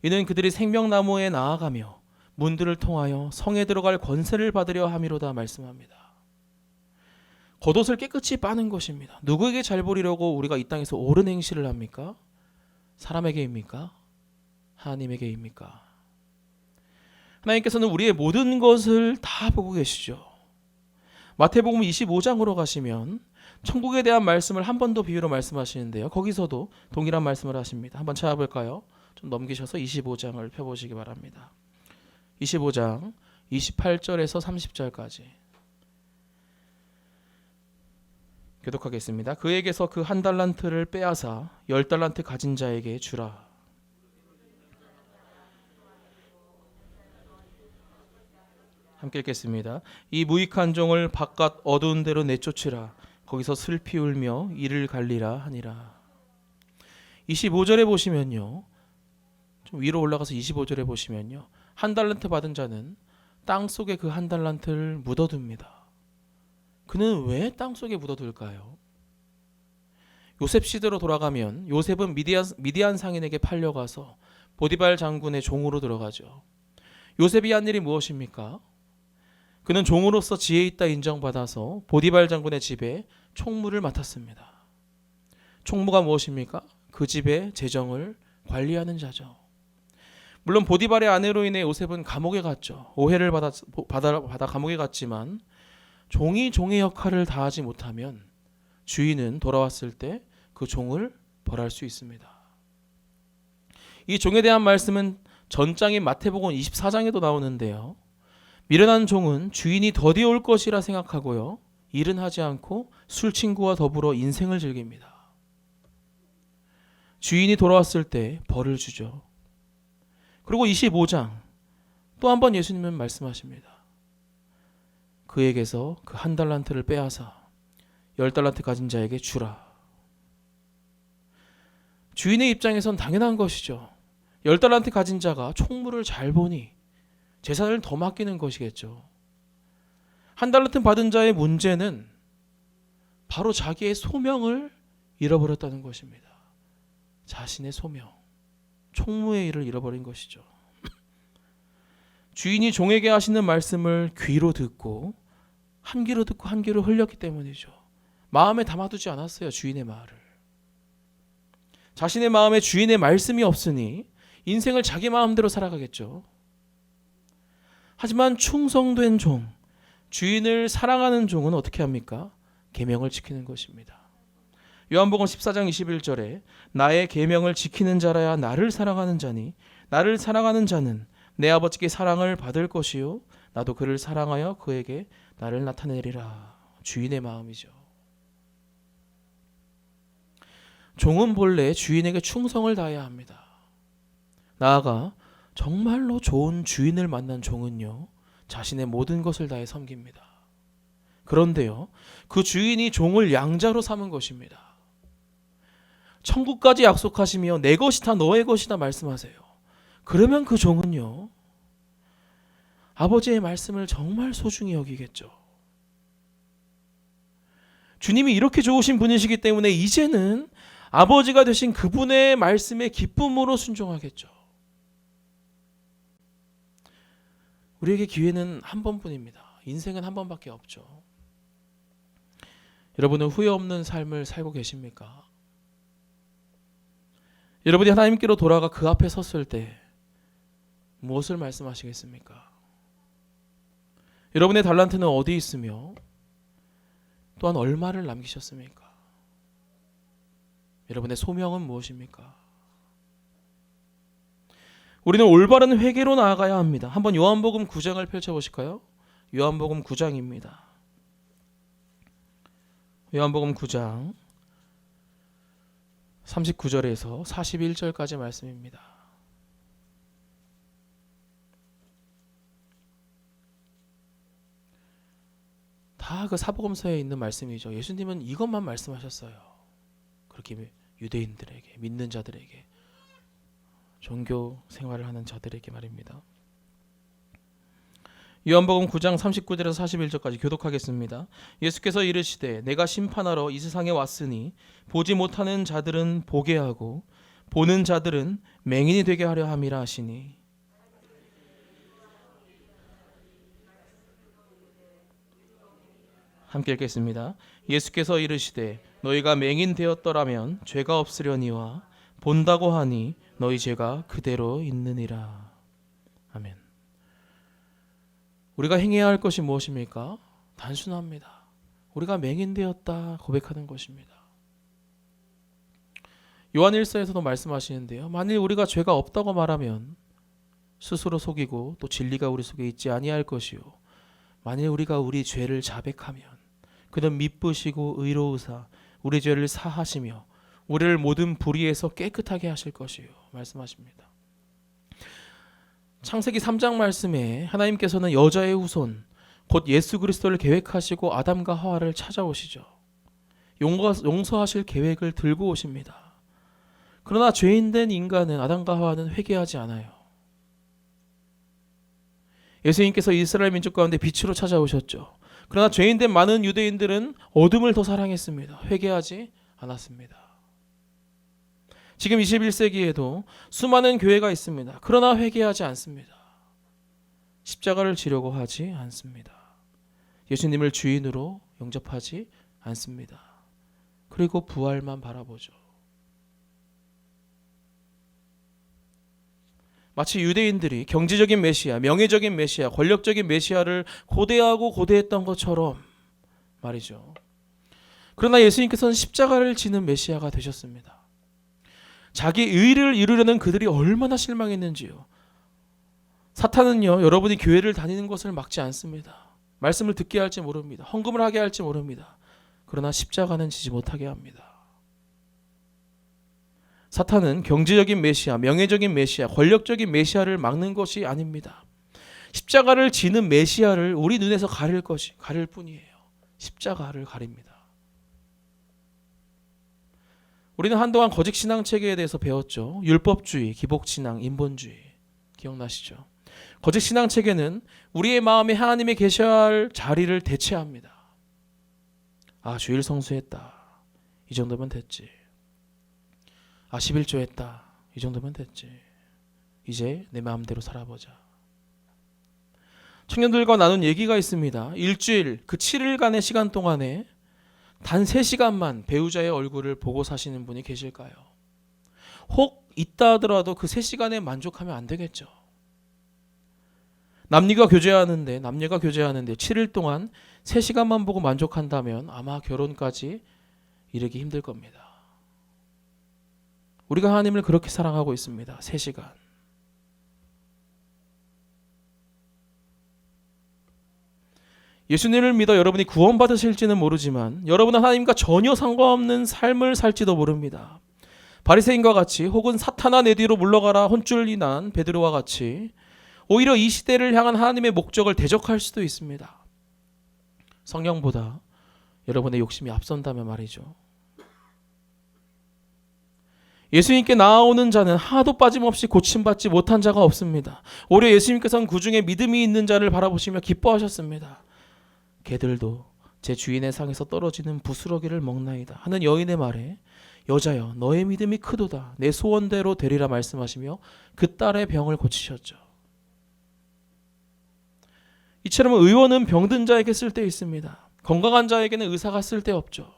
이는 그들이 생명나무에 나아가며 문들을 통하여 성에 들어갈 권세를 받으려 함이로다 말씀합니다. 겉옷을 깨끗이 빠는 것입니다. 누구에게 잘 보이려고 우리가 이 땅에서 옳은 행실을 합니까? 사람에게입니까? 하나님에게입니까? 하나님께서는 우리의 모든 것을 다 보고 계시죠. 마태복음 25장으로 가시면 천국에 대한 말씀을 한 번 더 비유로 말씀하시는데요. 거기서도 동일한 말씀을 하십니다. 한번 찾아볼까요? 좀 넘기셔서 25장을 펴보시기 바랍니다. 25장 28절에서 30절까지 교독하겠습니다. 그에게서 그 한 달란트를 빼앗아 10달란트 가진 자에게 주라. 함께 읽겠습니다. 이 무익한 종을 바깥 어두운 데로 내쫓으라. 거기서 슬피 울며 이를 갈리라 하니라. 25절에 보시면요, 좀 위로 올라가서 25절에 보시면요, 한 달란트 받은 자는 땅 속에 그 한 달란트를 묻어둡니다. 그는 왜 땅 속에 묻어둘까요? 요셉 시대로 돌아가면 요셉은 미디안 상인에게 팔려가서 보디발 장군의 종으로 들어가죠. 요셉이 한 일이 무엇입니까? 그는 종으로서 지혜 있다 인정받아서 보디발 장군의 집에 총무를 맡았습니다. 총무가 무엇입니까? 그 집의 재정을 관리하는 자죠. 물론 보디발의 아내로 인해 요셉은 감옥에 갔죠. 오해를 받아 감옥에 갔지만 종이 종의 역할을 다하지 못하면 주인은 돌아왔을 때 그 종을 벌할 수 있습니다. 이 종에 대한 말씀은 전장인 마태복음 24장에도 나오는데요. 미련한 종은 주인이 더디 올 것이라 생각하고요, 일은 하지 않고 술 친구와 더불어 인생을 즐깁니다. 주인이 돌아왔을 때 벌을 주죠. 그리고 25장 또 한 번 예수님은 말씀하십니다. 그에게서 그 한 달란트를 빼앗아 10달란트 가진 자에게 주라. 주인의 입장에선 당연한 것이죠. 10달란트 가진 자가 총무를 잘 보니 재산을 더 맡기는 것이겠죠. 한 달란트 받은 자의 문제는 바로 자기의 소명을 잃어버렸다는 것입니다. 자신의 소명, 총무의 일을 잃어버린 것이죠. 주인이 종에게 하시는 말씀을 귀로 듣고 한 귀로 듣고 한 귀로 흘렸기 때문이죠. 마음에 담아두지 않았어요. 주인의 말을. 자신의 마음에 주인의 말씀이 없으니 인생을 자기 마음대로 살아가겠죠. 하지만 충성된 종, 주인을 사랑하는 종은 어떻게 합니까? 계명을 지키는 것입니다. 요한복음 14장 21절에 나의 계명을 지키는 자라야 나를 사랑하는 자니 나를 사랑하는 자는 내 아버지께 사랑을 받을 것이요 나도 그를 사랑하여 그에게 나를 나타내리라. 주인의 마음이죠. 종은 본래 주인에게 충성을 다해야 합니다. 나아가 정말로 좋은 주인을 만난 종은요, 자신의 모든 것을 다해 섬깁니다. 그런데요, 그 주인이 종을 양자로 삼은 것입니다. 천국까지 약속하시며 내 것이 다 너의 것이다 말씀하세요. 그러면 그 종은요, 아버지의 말씀을 정말 소중히 여기겠죠. 주님이 이렇게 좋으신 분이시기 때문에 이제는 아버지가 되신 그분의 말씀에 기쁨으로 순종하겠죠. 우리에게 기회는 한 번뿐입니다. 인생은 한 번밖에 없죠. 여러분은 후회 없는 삶을 살고 계십니까? 여러분이 하나님께로 돌아가 그 앞에 섰을 때 무엇을 말씀하시겠습니까? 여러분의 달란트는 어디 있으며 또한 얼마를 남기셨습니까? 여러분의 소명은 무엇입니까? 우리는 올바른 회개로 나아가야 합니다. 한번 요한복음 9장을 펼쳐보실까요? 요한복음 9장입니다. 요한복음 9장 39절에서 41절까지 말씀입니다. 다 그 사복음서에 있는 말씀이죠. 예수님은 이것만 말씀하셨어요. 그렇게 유대인들에게, 믿는 자들에게, 종교 생활을 하는 자들에게 말입니다. 요한복음 9장 39절에서 41절까지 교독하겠습니다. 예수께서 이르시되 내가 심판하러 이 세상에 왔으니 보지 못하는 자들은 보게 하고 보는 자들은 맹인이 되게 하려 함이라 하시니 함께 읽겠습니다. 예수께서 이르시되 너희가 맹인 되었더라면 죄가 없으려니와 본다고 하니 너희 죄가 그대로 있느니라. 아멘. 우리가 행해야 할 것이 무엇입니까? 단순합니다. 우리가 맹인되었다 고백하는 것입니다. 요한 1서에서도 말씀하시는데요. 만일 우리가 죄가 없다고 말하면 스스로 속이고 또 진리가 우리 속에 있지 아니할 것이요. 만일 우리가 우리 죄를 자백하면 그는 미쁘시고 의로우사 우리 죄를 사하시며 우리를 모든 불의에서 깨끗하게 하실 것이요. 말씀하십니다. 창세기 3장 말씀에 하나님께서는 여자의 후손 곧 예수 그리스도를 계획하시고 아담과 하와를 찾아오시죠. 용서하실 계획을 들고 오십니다. 그러나 죄인된 인간은 아담과 하와는 회개하지 않아요. 예수님께서 이스라엘 민족 가운데 빛으로 찾아오셨죠. 그러나 죄인된 많은 유대인들은 어둠을 더 사랑했습니다. 회개하지 않았습니다. 지금 21세기에도 수많은 교회가 있습니다. 그러나 회개하지 않습니다. 십자가를 지려고 하지 않습니다. 예수님을 주인으로 영접하지 않습니다. 그리고 부활만 바라보죠. 마치 유대인들이 경제적인 메시아, 명예적인 메시아, 권력적인 메시아를 고대하고 고대했던 것처럼 말이죠. 그러나 예수님께서는 십자가를 지는 메시아가 되셨습니다. 자기 의를 이루려는 그들이 얼마나 실망했는지요. 사탄은요, 여러분이 교회를 다니는 것을 막지 않습니다. 말씀을 듣게 할지 모릅니다. 헌금을 하게 할지 모릅니다. 그러나 십자가는 지지 못하게 합니다. 사탄은 경제적인 메시아, 명예적인 메시아, 권력적인 메시아를 막는 것이 아닙니다. 십자가를 지는 메시아를 우리 눈에서 가릴 뿐이에요. 십자가를 가립니다. 우리는 한동안 거짓 신앙 체계에 대해서 배웠죠. 율법주의, 기복신앙, 인본주의. 기억나시죠? 거짓 신앙 체계는 우리의 마음에 하나님의 계셔야 할 자리를 대체합니다. 아, 주일 성수했다. 이 정도면 됐지. 아, 11조 했다. 이 정도면 됐지. 이제 내 마음대로 살아보자. 청년들과 나눈 얘기가 있습니다. 일주일 그 7일간의 시간 동안에 단 3시간만 배우자의 얼굴을 보고 사시는 분이 계실까요? 혹 있다 하더라도 그 3시간에 만족하면 안 되겠죠. 남녀가 교제하는데 7일 동안 3시간만 보고 만족한다면 아마 결혼까지 이르기 힘들 겁니다. 우리가 하나님을 그렇게 사랑하고 있습니다. 3시간. 예수님을 믿어 여러분이 구원받으실지는 모르지만 여러분은 하나님과 전혀 상관없는 삶을 살지도 모릅니다. 바리새인과 같이 혹은 사탄아 내 뒤로 물러가라 혼쭐이 난 베드로와 같이 오히려 이 시대를 향한 하나님의 목적을 대적할 수도 있습니다. 성령보다 여러분의 욕심이 앞선다면 말이죠. 예수님께 나아오는 자는 하나도 빠짐없이 고침받지 못한 자가 없습니다. 오히려 예수님께서는 그 중에 믿음이 있는 자를 바라보시며 기뻐하셨습니다. 개들도 제 주인의 상에서 떨어지는 부스러기를 먹나이다 하는 여인의 말에 여자여 너의 믿음이 크도다 내 소원대로 되리라 말씀하시며 그 딸의 병을 고치셨죠. 이처럼 의원은 병든 자에게 쓸데 있습니다. 건강한 자에게는 의사가 쓸데 없죠.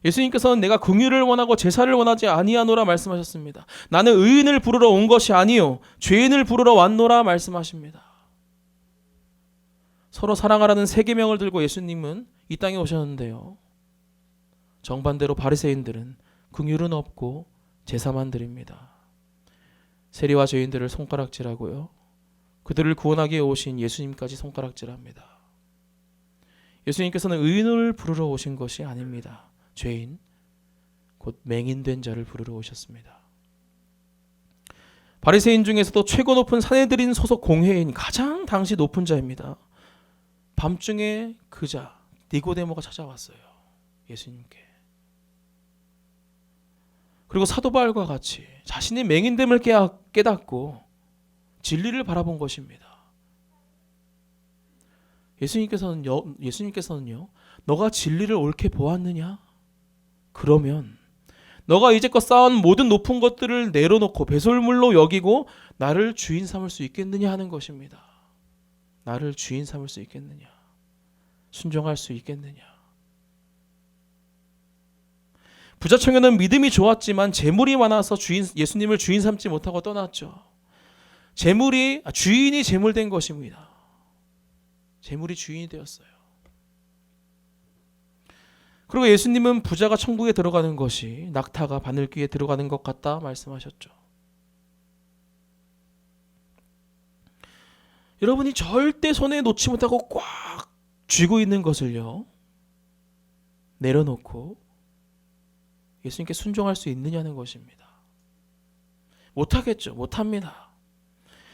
예수님께서는 내가 긍휼을 원하고 제사를 원하지 아니하노라 말씀하셨습니다. 나는 의인을 부르러 온 것이 아니요 죄인을 부르러 왔노라 말씀하십니다. 서로 사랑하라는 3계명을 들고 예수님은 이 땅에 오셨는데요. 정반대로 바리새인들은 긍휼은 없고 제사만 드립니다. 세리와 죄인들을 손가락질하고요. 그들을 구원하기 위해 오신 예수님까지 손가락질합니다. 예수님께서는 의인을 부르러 오신 것이 아닙니다. 죄인, 곧 맹인된 자를 부르러 오셨습니다. 바리새인 중에서도 최고 높은 산헤드린 소속 공회인 가장 당시 높은 자입니다. 밤중에 그 자 니고데모가 찾아왔어요. 예수님께. 그리고 사도 바울과 같이 자신이 맹인됨을 깨닫고 진리를 바라본 것입니다. 예수님께서는요, 너가 진리를 옳게 보았느냐? 그러면 너가 이제껏 쌓은 모든 높은 것들을 내려놓고 배설물로 여기고 나를 주인 삼을 수 있겠느냐 하는 것입니다. 나를 주인 삼을 수 있겠느냐? 순종할 수 있겠느냐? 부자 청년은 믿음이 좋았지만 재물이 많아서 예수님을 주인 삼지 못하고 떠났죠. 주인이 재물된 것입니다. 재물이 주인이 되었어요. 그리고 예수님은 부자가 천국에 들어가는 것이 낙타가 바늘귀에 들어가는 것 같다 말씀하셨죠. 여러분이 절대 손에 놓지 못하고 꽉 쥐고 있는 것을요, 내려놓고 예수님께 순종할 수 있느냐는 것입니다. 못하겠죠. 못합니다.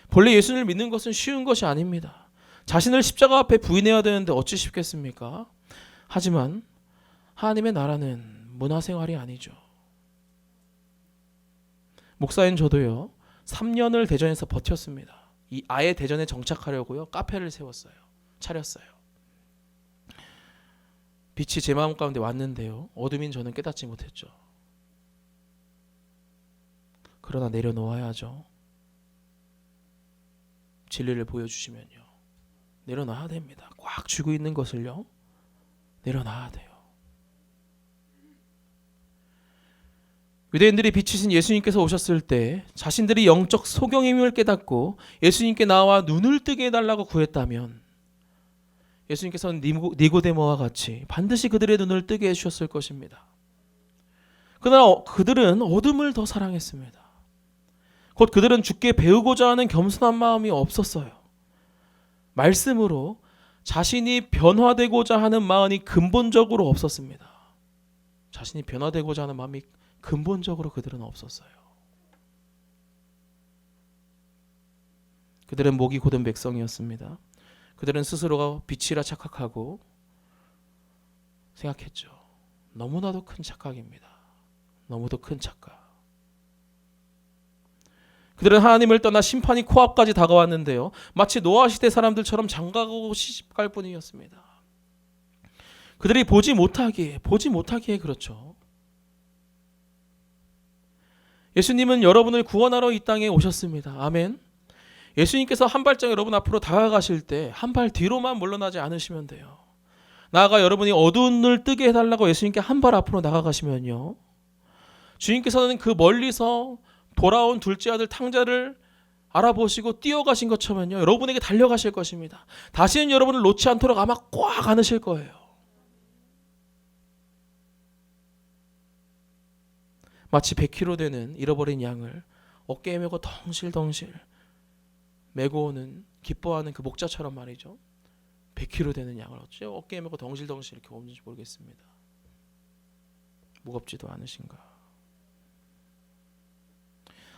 본래 예수님을 믿는 것은 쉬운 것이 아닙니다. 자신을 십자가 앞에 부인해야 되는데 어찌 쉽겠습니까? 하지만 하나님의 나라는 문화생활이 아니죠. 목사인 저도요, 3년을 대전에서 버텼습니다. 이 아예 대전에 정착하려고요, 카페를 세웠어요. 차렸어요. 빛이 제 마음 가운데 왔는데요, 어둠인 저는 깨닫지 못했죠. 그러나 내려놓아야죠. 진리를 보여주시면요, 내려놔야 됩니다. 꽉 쥐고 있는 것을요, 내려놔야 돼요. 유대인들이 빛이신 예수님께서 오셨을 때 자신들이 영적 소경임을 깨닫고 예수님께 나와 눈을 뜨게 해달라고 구했다면 예수님께서는 니고데모와 같이 반드시 그들의 눈을 뜨게 해주셨을 것입니다. 그러나 그들은 어둠을 더 사랑했습니다. 곧 그들은 주께 배우고자 하는 겸손한 마음이 없었어요. 말씀으로 자신이 변화되고자 하는 마음이 근본적으로 없었습니다. 자신이 변화되고자 하는 마음이 근본적으로 그들은 없었어요. 그들은 목이 곧은 백성이었습니다. 그들은 스스로가 빛이라 착각하고 생각했죠. 너무나도 큰 착각입니다. 너무도 큰 착각. 그들은 하나님을 떠나 심판이 코앞까지 다가왔는데요, 마치 노아 시대 사람들처럼 장가가고 시집갈 뿐이었습니다. 그들이 보지 못하기에 그렇죠. 예수님은 여러분을 구원하러 이 땅에 오셨습니다. 아멘. 예수님께서 한 발짝 여러분 앞으로 다가가실 때 한 발 뒤로만 물러나지 않으시면 돼요. 나아가 여러분이 어두운 눈을 뜨게 해달라고 예수님께 한 발 앞으로 나가가시면요, 주님께서는 그 멀리서 돌아온 둘째 아들 탕자를 알아보시고 뛰어가신 것처럼요, 여러분에게 달려가실 것입니다. 다시는 여러분을 놓지 않도록 아마 꽉 안으실 거예요. 마치 100kg 되는 잃어버린 양을 어깨에 메고 덩실덩실 메고 오는, 기뻐하는 그 목자처럼 말이죠. 100kg 되는 양을 어째 어깨에 메고 덩실덩실 이렇게 오는지 모르겠습니다. 무겁지도 않으신가.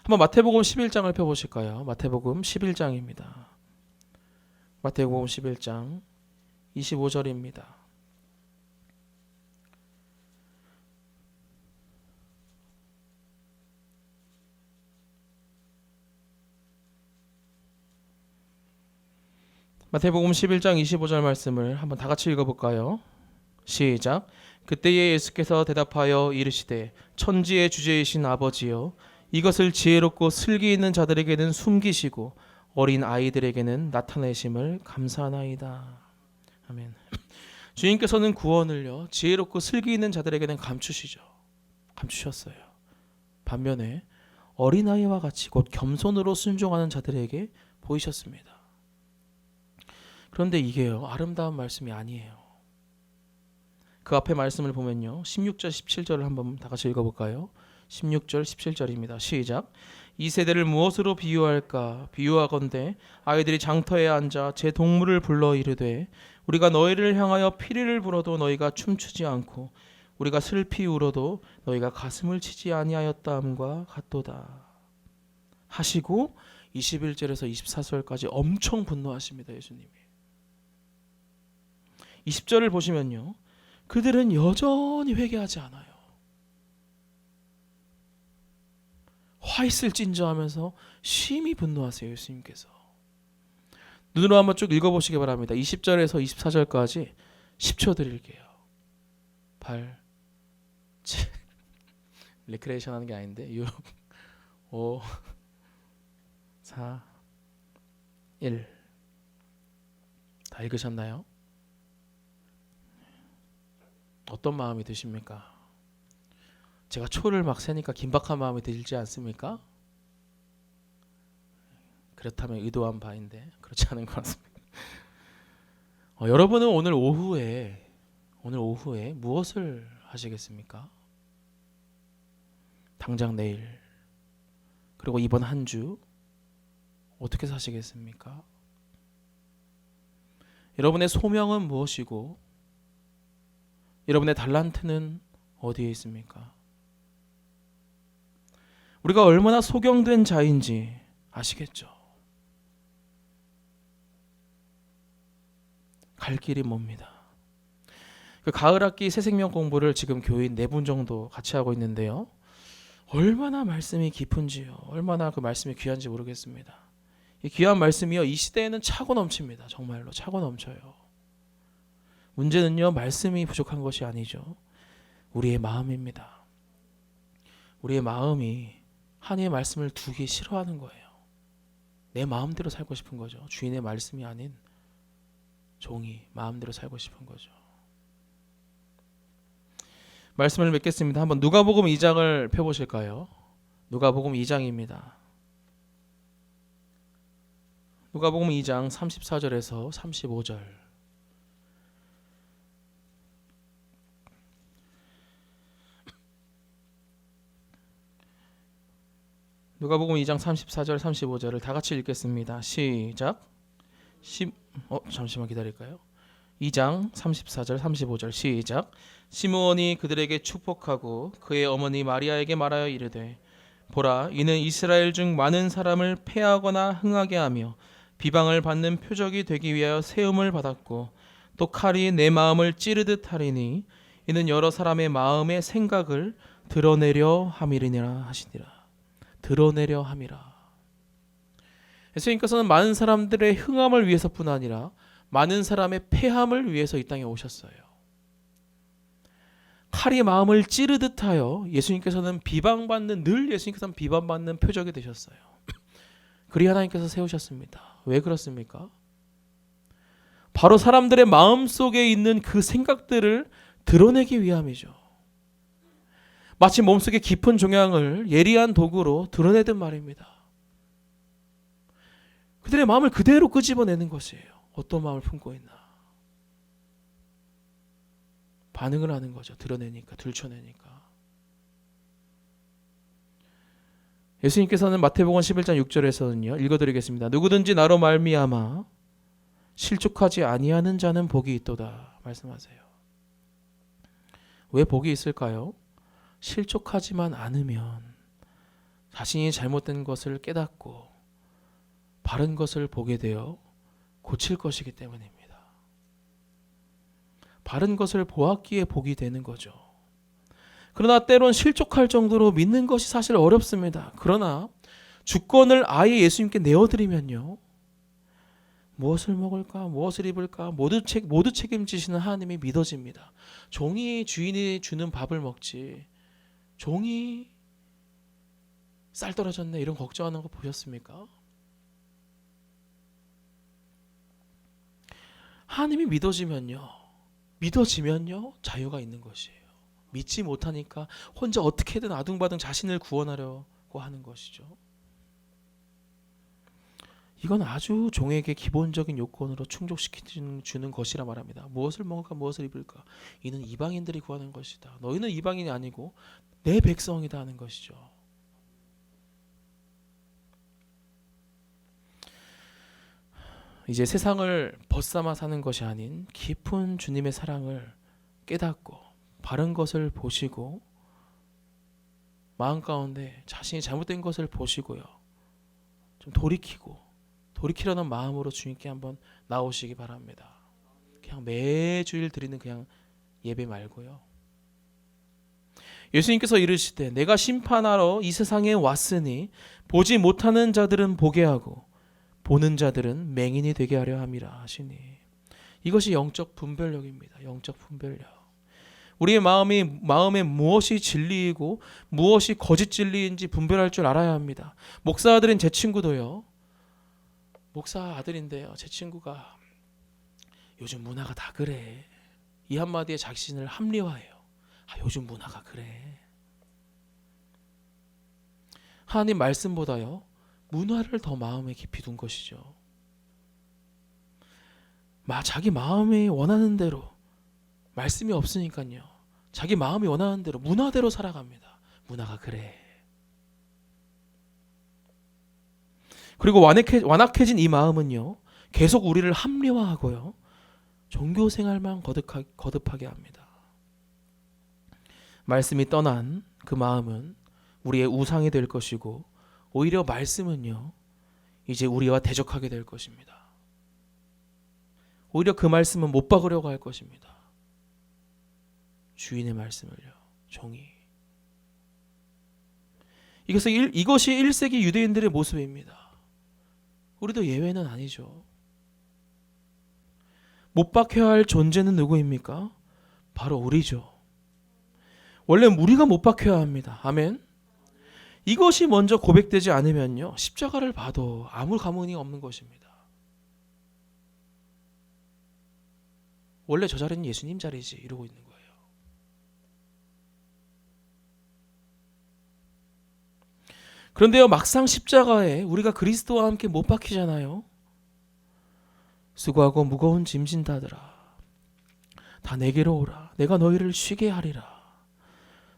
한번 마태복음 11장을 펴보실까요? 마태복음 11장입니다. 마태복음 11장 25절입니다. 마태복음 11장 25절 말씀을 한번 다 같이 읽어볼까요? 시작. 그때에 예수께서 대답하여 이르시되 천지의 주제이신 아버지여, 이것을 지혜롭고 슬기 있는 자들에게는 숨기시고 어린 아이들에게는 나타내심을 감사하나이다. 아멘. 주님께서는 구원을요, 지혜롭고 슬기 있는 자들에게는 감추셨어요. 반면에 어린아이와 같이 곧 겸손으로 순종하는 자들에게 보이셨습니다. 그런데 이게요, 아름다운 말씀이 아니에요. 그 앞에 말씀을 보면요, 16절 17절을 한번 다 같이 읽어볼까요? 16절 17절입니다. 시작. 이 세대를 무엇으로 비유할까? 비유하건대 아이들이 장터에 앉아 제 동물을 불러 이르되 우리가 너희를 향하여 피리를 불어도 너희가 춤추지 않고 우리가 슬피 울어도 너희가 가슴을 치지 아니하였다 함과 같도다 하시고 21절에서 24절까지 엄청 분노하십니다. 예수님이. 20절을 보시면요, 그들은 여전히 회개하지 않아요. 화 있을진저 하면서 심히 분노하세요. 예수님께서. 눈으로 한번 쭉 읽어보시기 바랍니다. 20절에서 24절까지 10초 드릴게요. 8, 7, 리크레이션 하는 게 아닌데 6, 5, 4, 1. 다 읽으셨나요? 어떤 마음이 드십니까? 제가 초를 막 세니까 긴박한 마음이 들지 않습니까? 그렇다면 의도한 바인데 그렇지 않은 것 같습니다. 여러분은 오늘 오후에 무엇을 하시겠습니까? 당장 내일 그리고 이번 한 주 어떻게 사시겠습니까? 여러분의 소명은 무엇이고 여러분의 달란트는 어디에 있습니까? 우리가 얼마나 소경된 자인지 아시겠죠? 갈 길이 멉니다. 그 가을 학기 새생명 공부를 지금 교인 4분 정도 같이 하고 있는데요. 얼마나 말씀이 깊은지요. 얼마나 그 말씀이 귀한지 모르겠습니다. 이 귀한 말씀이요. 이 시대에는 차고 넘칩니다. 정말로 차고 넘쳐요. 문제는요. 말씀이 부족한 것이 아니죠. 우리의 마음입니다. 우리의 마음이 하나님의 말씀을 두기 싫어하는 거예요. 내 마음대로 살고 싶은 거죠. 주인의 말씀이 아닌 종이 마음대로 살고 싶은 거죠. 말씀을 맺겠습니다. 한번 누가복음 2장을 펴보실까요? 누가복음 2장입니다. 누가복음 2장 34절에서 35절. 누가복음 2장 34절 35절을 다 같이 읽겠습니다. 시작. 잠시만 기다릴까요? 2장 34절 35절 시작. 시므온이 그들에게 축복하고 그의 어머니 마리아에게 말하여 이르되 보라 이는 이스라엘 중 많은 사람을 패하거나 흥하게 하며 비방을 받는 표적이 되기 위하여 세움을 받았고 또 칼이 내 마음을 찌르듯 하리니 이는 여러 사람의 마음의 생각을 드러내려 함이니라 하시니라. 드러내려 함이라. 예수님께서는 많은 사람들의 흥함을 위해서뿐 아니라 많은 사람의 패함을 위해서 이 땅에 오셨어요. 칼이 마음을 찌르듯 하여 예수님께서는 늘 예수님께서는 비방받는 표적이 되셨어요. 그리 하나님께서 세우셨습니다. 왜 그렇습니까? 바로 사람들의 마음속에 있는 그 생각들을 드러내기 위함이죠. 마치 몸속에 깊은 종양을 예리한 도구로 드러내듯 말입니다. 그들의 마음을 그대로 끄집어내는 것이에요. 어떤 마음을 품고 있나. 반응을 하는 거죠. 드러내니까, 들춰내니까. 예수님께서는 마태복음 11장 6절에서는요. 읽어드리겠습니다. 누구든지 나로 말미암아 실족하지 아니하는 자는 복이 있도다 말씀하세요. 왜 복이 있을까요? 실족하지만 않으면 자신이 잘못된 것을 깨닫고 바른 것을 보게 되어 고칠 것이기 때문입니다. 바른 것을 보았기에 복이 되는 거죠. 그러나 때론 실족할 정도로 믿는 것이 사실 어렵습니다. 그러나 주권을 아예 예수님께 내어드리면요. 무엇을 먹을까? 무엇을 입을까? 모두 책임지시는 하나님이 믿어집니다. 종이 주인이 주는 밥을 먹지 종이 쌀 떨어졌네 이런 걱정하는 거 보셨습니까? 하나님이 믿어지면요 자유가 있는 것이에요. 믿지 못하니까 혼자 어떻게든 아둥바둥 자신을 구원하려고 하는 것이죠. 이건 아주 종에게 기본적인 요건으로 충족시켜주는 것이라 말합니다. 무엇을 먹을까 무엇을 입을까 이는 이방인들이 구하는 것이다. 너희는 이방인이 아니고 내 백성이다 하는 것이죠. 이제 세상을 벗삼아 사는 것이 아닌 깊은 주님의 사랑을 깨닫고 바른 것을 보시고 마음 가운데 자신이 잘못된 것을 보시고요. 좀 돌이키려는 마음으로 주님께 한번 나오시기 바랍니다. 그냥 매주일 드리는 그냥 예배 말고요. 예수님께서 이르시되 내가 심판하러 이 세상에 왔으니 보지 못하는 자들은 보게 하고 보는 자들은 맹인이 되게 하려 함이라 하시니 이것이 영적 분별력입니다. 영적 분별력. 우리의 마음에 무엇이 진리이고 무엇이 거짓 진리인지 분별할 줄 알아야 합니다. 목사 아들인 제 친구도요. 목사 아들인데요. 제 친구가 요즘 문화가 다 그래. 이 한마디에 자신을 합리화해요. 요즘 문화가 그래. 하나님 말씀보다요. 문화를 더 마음에 깊이 둔 것이죠. 자기 마음이 원하는 대로, 말씀이 없으니까요, 자기 마음이 원하는 대로 문화대로 살아갑니다. 문화가 그래. 그리고 완악해진 이 마음은요, 계속 우리를 합리화하고요, 종교 생활만 거듭하게 합니다. 말씀이 떠난 그 마음은 우리의 우상이 될 것이고, 오히려 말씀은요, 이제 우리와 대적하게 될 것입니다. 오히려 그 말씀은 못 박으려고 할 것입니다. 주인의 말씀을요, 종이. 이것이 1세기 유대인들의 모습입니다. 우리도 예외는 아니죠. 못 박혀야 할 존재는 누구입니까? 바로 우리죠. 원래 우리가 못 박혀야 합니다. 아멘. 이것이 먼저 고백되지 않으면요, 십자가를 봐도 아무 감흥이 없는 것입니다. 원래 저 자리는 예수님 자리지 이러고 있는 거예요. 그런데요, 막상 십자가에 우리가 그리스도와 함께 못 박히잖아요. 수고하고 무거운 짐진 다들아, 다 내게로 오라. 내가 너희를 쉬게 하리라.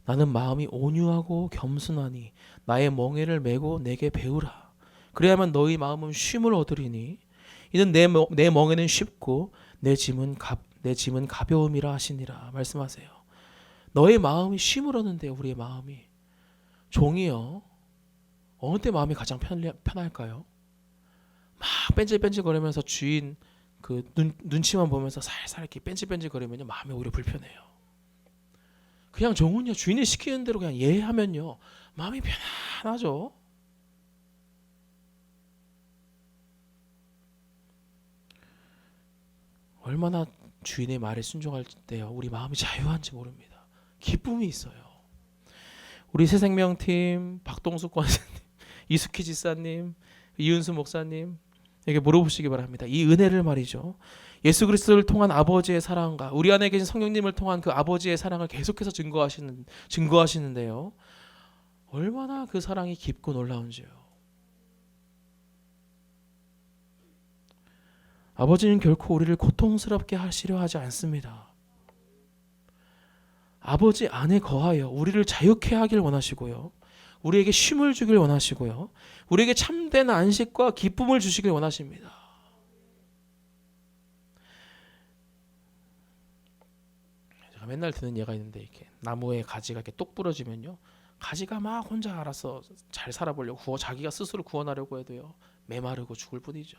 나는 마음이 온유하고 겸손하니 나의 멍에를 메고 내게 배우라. 그래야만 너희 마음은 쉼을 얻으리니 이는 내 멍에는 쉽고 내 짐은 가벼움이라 하시니라. 말씀하세요. 너의 마음이 쉼을 얻는데요. 우리의 마음이. 종이요, 어느 때 마음이 가장 편할까요? 막 뺀질뺀질거리면서 주인 그 눈치만 보면서 살살 이렇게 뺀질뺀질거리면요, 마음이 오히려 불편해요. 그냥 종은요, 주인이 시키는 대로 그냥 예하면요, 마음이 편안하죠. 얼마나 주인의 말에 순종할 때요, 우리 마음이 자유한지 모릅니다. 기쁨이 있어요. 우리 새생명팀 박동숙 권사님, 이숙희 지사님, 이은수 목사님에게 물어보시기 바랍니다. 이 은혜를 말이죠, 예수 그리스도를 통한 아버지의 사랑과 우리 안에 계신 성령님을 통한 그 아버지의 사랑을 계속해서 증거하시는데요, 얼마나 그 사랑이 깊고 놀라운지요. 아버지는 결코 우리를 고통스럽게 하시려 하지 않습니다. 아버지 안에 거하여 우리를 자유케 하길 원하시고요, 우리에게 쉼을 주길 원하시고요, 우리에게 참된 안식과 기쁨을 주시길 원하십니다. 제가 맨날 듣는 예가 있는데, 이렇게 나무에 가지가 이렇게 똑 부러지면요, 가지가 막 혼자 알아서 잘 살아보려고 자기가 스스로 구원하려고 해도요, 메마르고 죽을 뿐이죠.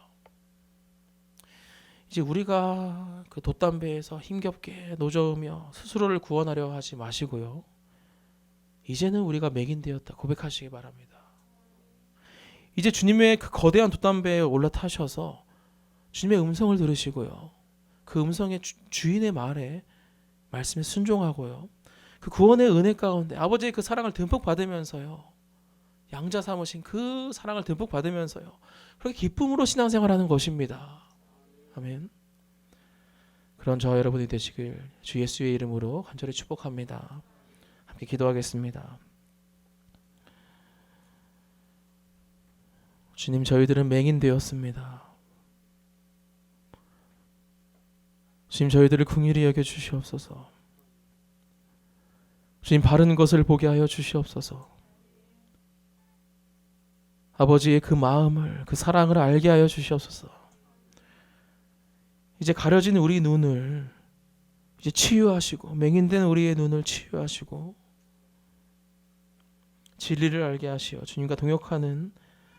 이제 우리가 그 돛담배에서 힘겹게 노저으며 스스로를 구원하려 하지 마시고요, 이제는 우리가 맹인 되었다 고백하시기 바랍니다. 이제 주님의 그 거대한 돛담배에 올라타셔서 주님의 음성을 들으시고요, 그 음성의 주인의 말씀에 순종하고요, 그 구원의 은혜 가운데 아버지의 그 사랑을 듬뿍 받으면서요, 양자 삼으신 그 사랑을 듬뿍 받으면서요, 그렇게 기쁨으로 신앙생활하는 것입니다. 아멘. 그런 저와 여러분이 되시길 주 예수의 이름으로 간절히 축복합니다. 함께 기도하겠습니다. 주님, 저희들은 맹인 되었습니다. 주님, 저희들을 긍휼히 여겨 주시옵소서. 주님, 바른 것을 보게 하여 주시옵소서. 아버지의 그 마음을, 그 사랑을 알게 하여 주시옵소서. 이제 가려진 우리 눈을 이제 치유하시고, 맹인된 우리의 눈을 치유하시고, 진리를 알게 하시어 주님과 동역하는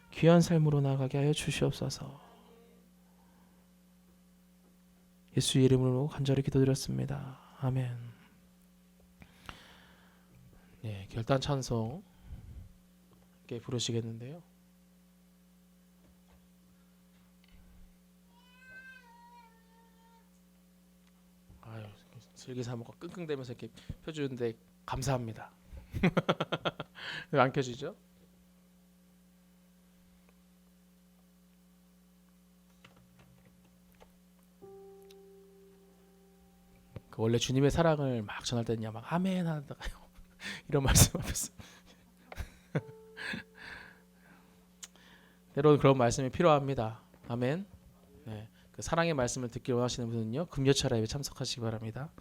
귀한 삶으로 나아가게 하여 주시옵소서. 예수의 이름으로 간절히 기도드렸습니다. 아멘. 네, 결단 찬송 함께 부르시겠는데요. 아유, 슬기사모가 끙끙대면서 이렇게 펴주는데 감사합니다. 왜 안 켜지죠? 그 원래 주님의 사랑을 막 전할 때는요, 막 아멘 하다가요 이런 말씀 앞에서 때로는 그런 말씀이 필요합니다. 아멘. 네. 그 사랑의 말씀을 듣기 원하시는 분은요 금요철 예배 참석하시기 바랍니다.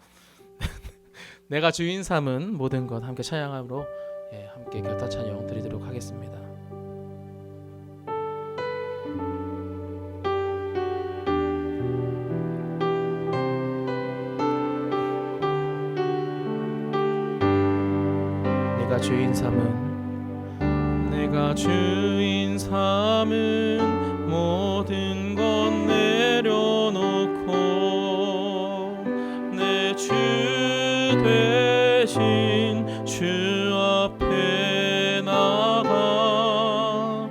내가 주인 삼은 모든 것 함께 찬양함으로 함께 곁다 찬양 드리도록 하겠습니다. 내가 주인 삼은 내가 주인 삼은 모든 것 내려놓고 내 주 대신 주 앞에 나가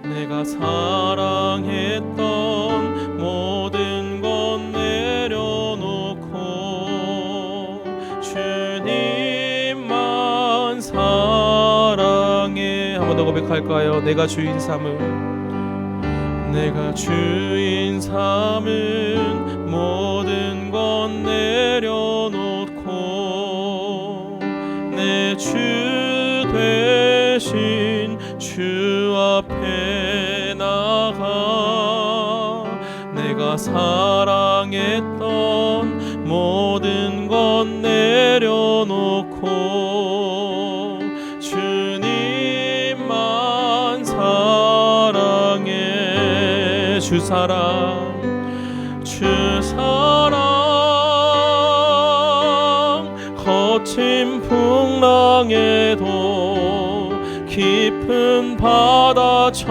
내가 사랑했던 모든 것 내려놓고 주님만 사랑해. 한 번 더 고백할까요? 내가 주인 삼은 내가 주인 삼은 모든 것 내려놓고 내 주 대신 주 앞에 나가 내가 사랑했던 모든 것 내려놓고 주님만 사랑해. 주 사랑 거친 풍랑에도 깊은 바다처럼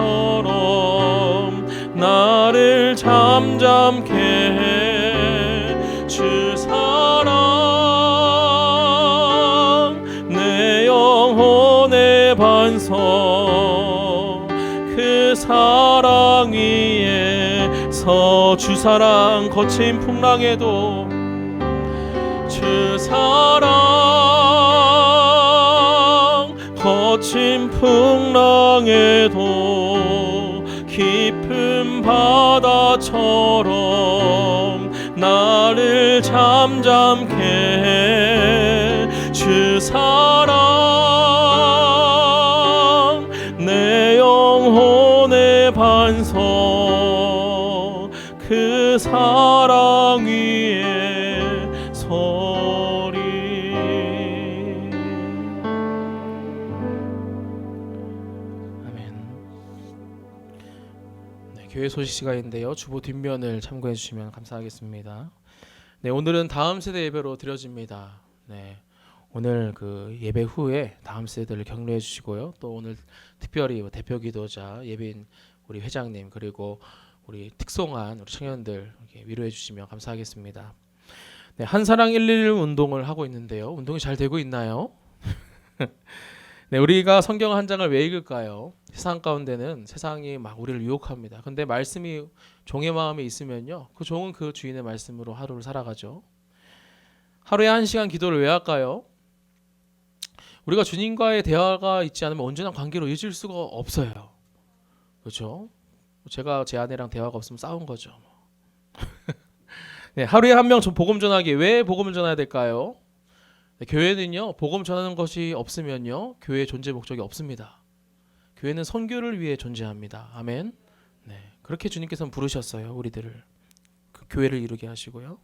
나를 잠잠케 해. 주 사랑 내 영혼의 반석 그 사랑 위에서 주 사랑 거친 풍랑에도 주 사랑 거친 풍랑에도 깊은 바다처럼 나를 잠잠케 해. 주 사랑 내 영혼의 반석 그 사랑 위에 서리. 아멘. 네, 교회 소식 시간인데요. 주보 뒷면을 참고해 주시면 감사하겠습니다. 네, 오늘은 다음 세대 예배로 드려집니다. 네, 오늘 그 예배 후에 다음 세대를 격려해 주시고요. 또 오늘 특별히 대표 기도자 예빈 우리 회장님 그리고 우리 특송한 우리 청년들 이렇게 위로해 주시면 감사하겠습니다. 네, 한사랑 111 운동을 하고 있는데요. 운동이 잘 되고 있나요? 네, 우리가 성경 한 장을 왜 읽을까요? 세상 가운데는 세상이 막 우리를 유혹합니다. 근데 말씀이 종의 마음에 있으면요, 그 종은 그 주인의 말씀으로 하루를 살아가죠. 하루에 1시간 기도를 왜 할까요? 우리가 주님과의 대화가 있지 않으면 온전한 관계로 이어질 수가 없어요. 그렇죠? 제가 제 아내랑 대화가 없으면 싸운 거죠. 네, 하루에 한 명 복음 전하기. 왜 복음을 전해야 될까요? 네, 교회는요, 복음 전하는 것이 없으면요, 교회의 존재 목적이 없습니다. 교회는 선교를 위해 존재합니다. 아멘. 네, 그렇게 주님께서는 부르셨어요, 우리들을. 그 교회를 이루게 하시고요.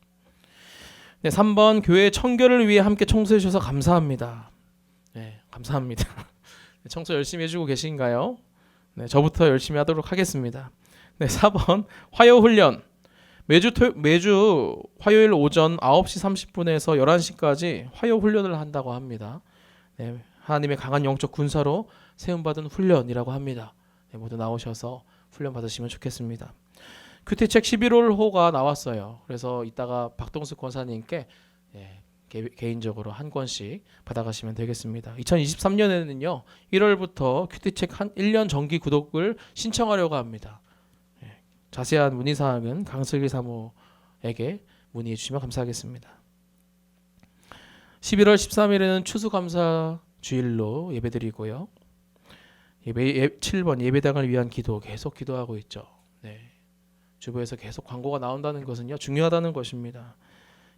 네, 3번 교회 청결을 위해 함께 청소해 주셔서 감사합니다. 네, 감사합니다. 청소 열심히 해주고 계신가요? 네, 저부터 열심히 하도록 하겠습니다. 네, 4번 화요 훈련. 매주 화요일 오전 9시 30분에서 11시까지 화요 훈련을 한다고 합니다. 네, 하나님의 강한 영적 군사로 세움받은 훈련이라고 합니다. 네, 모두 나오셔서 훈련 받으시면 좋겠습니다. 큐티책 11월호가 나왔어요. 그래서 이따가 박동숙 권사님께 개인적으로 한 권씩 받아가시면 되겠습니다. 2023년에는요 1월부터 큐티책 1년 정기 구독을 신청하려고 합니다. 자세한 문의사항은 강슬기 사모에게 문의해 주시면 감사하겠습니다. 11월 13일에는 추수감사 주일로 예배드리고요. 7번 예배당을 위한 기도 계속 기도하고 있죠. 네. 주보에서 계속 광고가 나온다는 것은요 중요하다는 것입니다.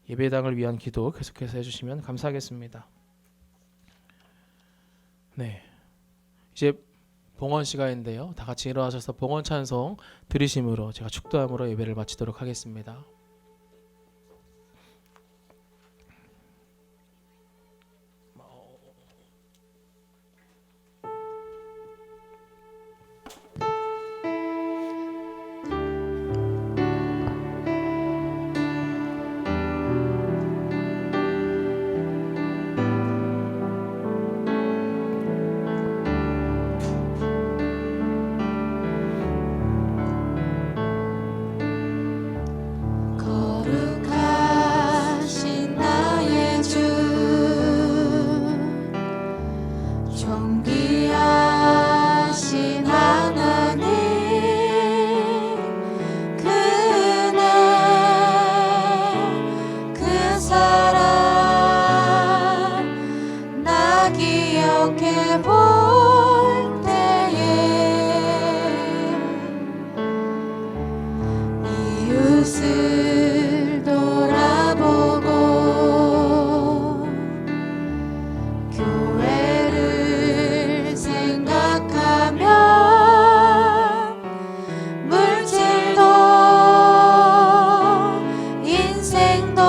예배당을 위한 기도 계속해서 해주시면 감사하겠습니다. 네, 이제 봉헌 시간인데요. 다 같이 일어나셔서 봉헌 찬송 들으심으로 제가 축도함으로 예배를 마치도록 하겠습니다. 거룩하신 나의 주 존귀하신 하나님 그 은혜 그 사랑 나 기억해 볼 때에 이웃을 돌아보고 교회를 생각하며 물질도 인생도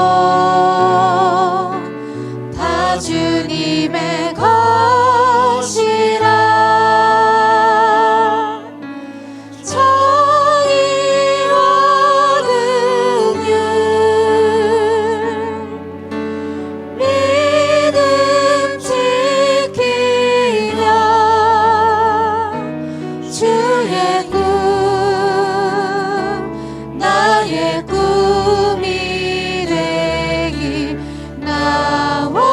다 주님의 것이라 정의와 긍휼 믿음 지키며 주의 꿈 나의 꿈이 되기 나 원합니다.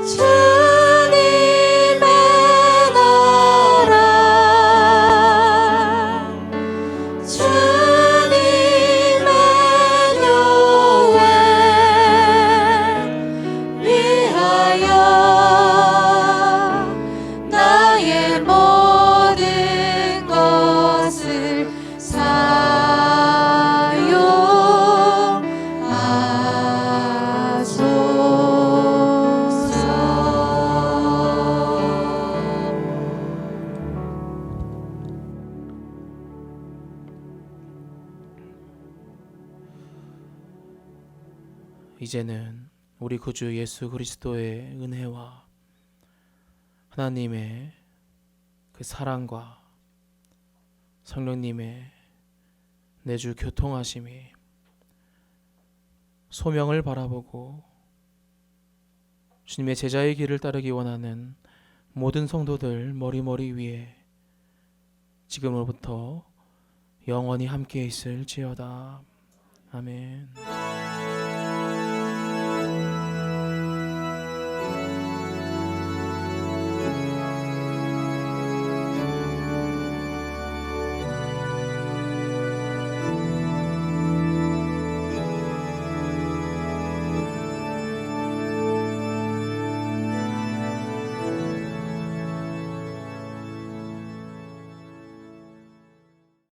주님의 나라 주님의 교회 위하여 나의 모든 것을 사용하소서. 이제는 우리 구주 예수 그리스도의 은혜와 하나님의 그 사랑과 성령님의 내주 교통하심이 소명을 바라보고 주님의 제자의 길을 따르기 원하는 모든 성도들 머리머리 위에 지금으로부터 영원히 함께 있을지어다. 아멘.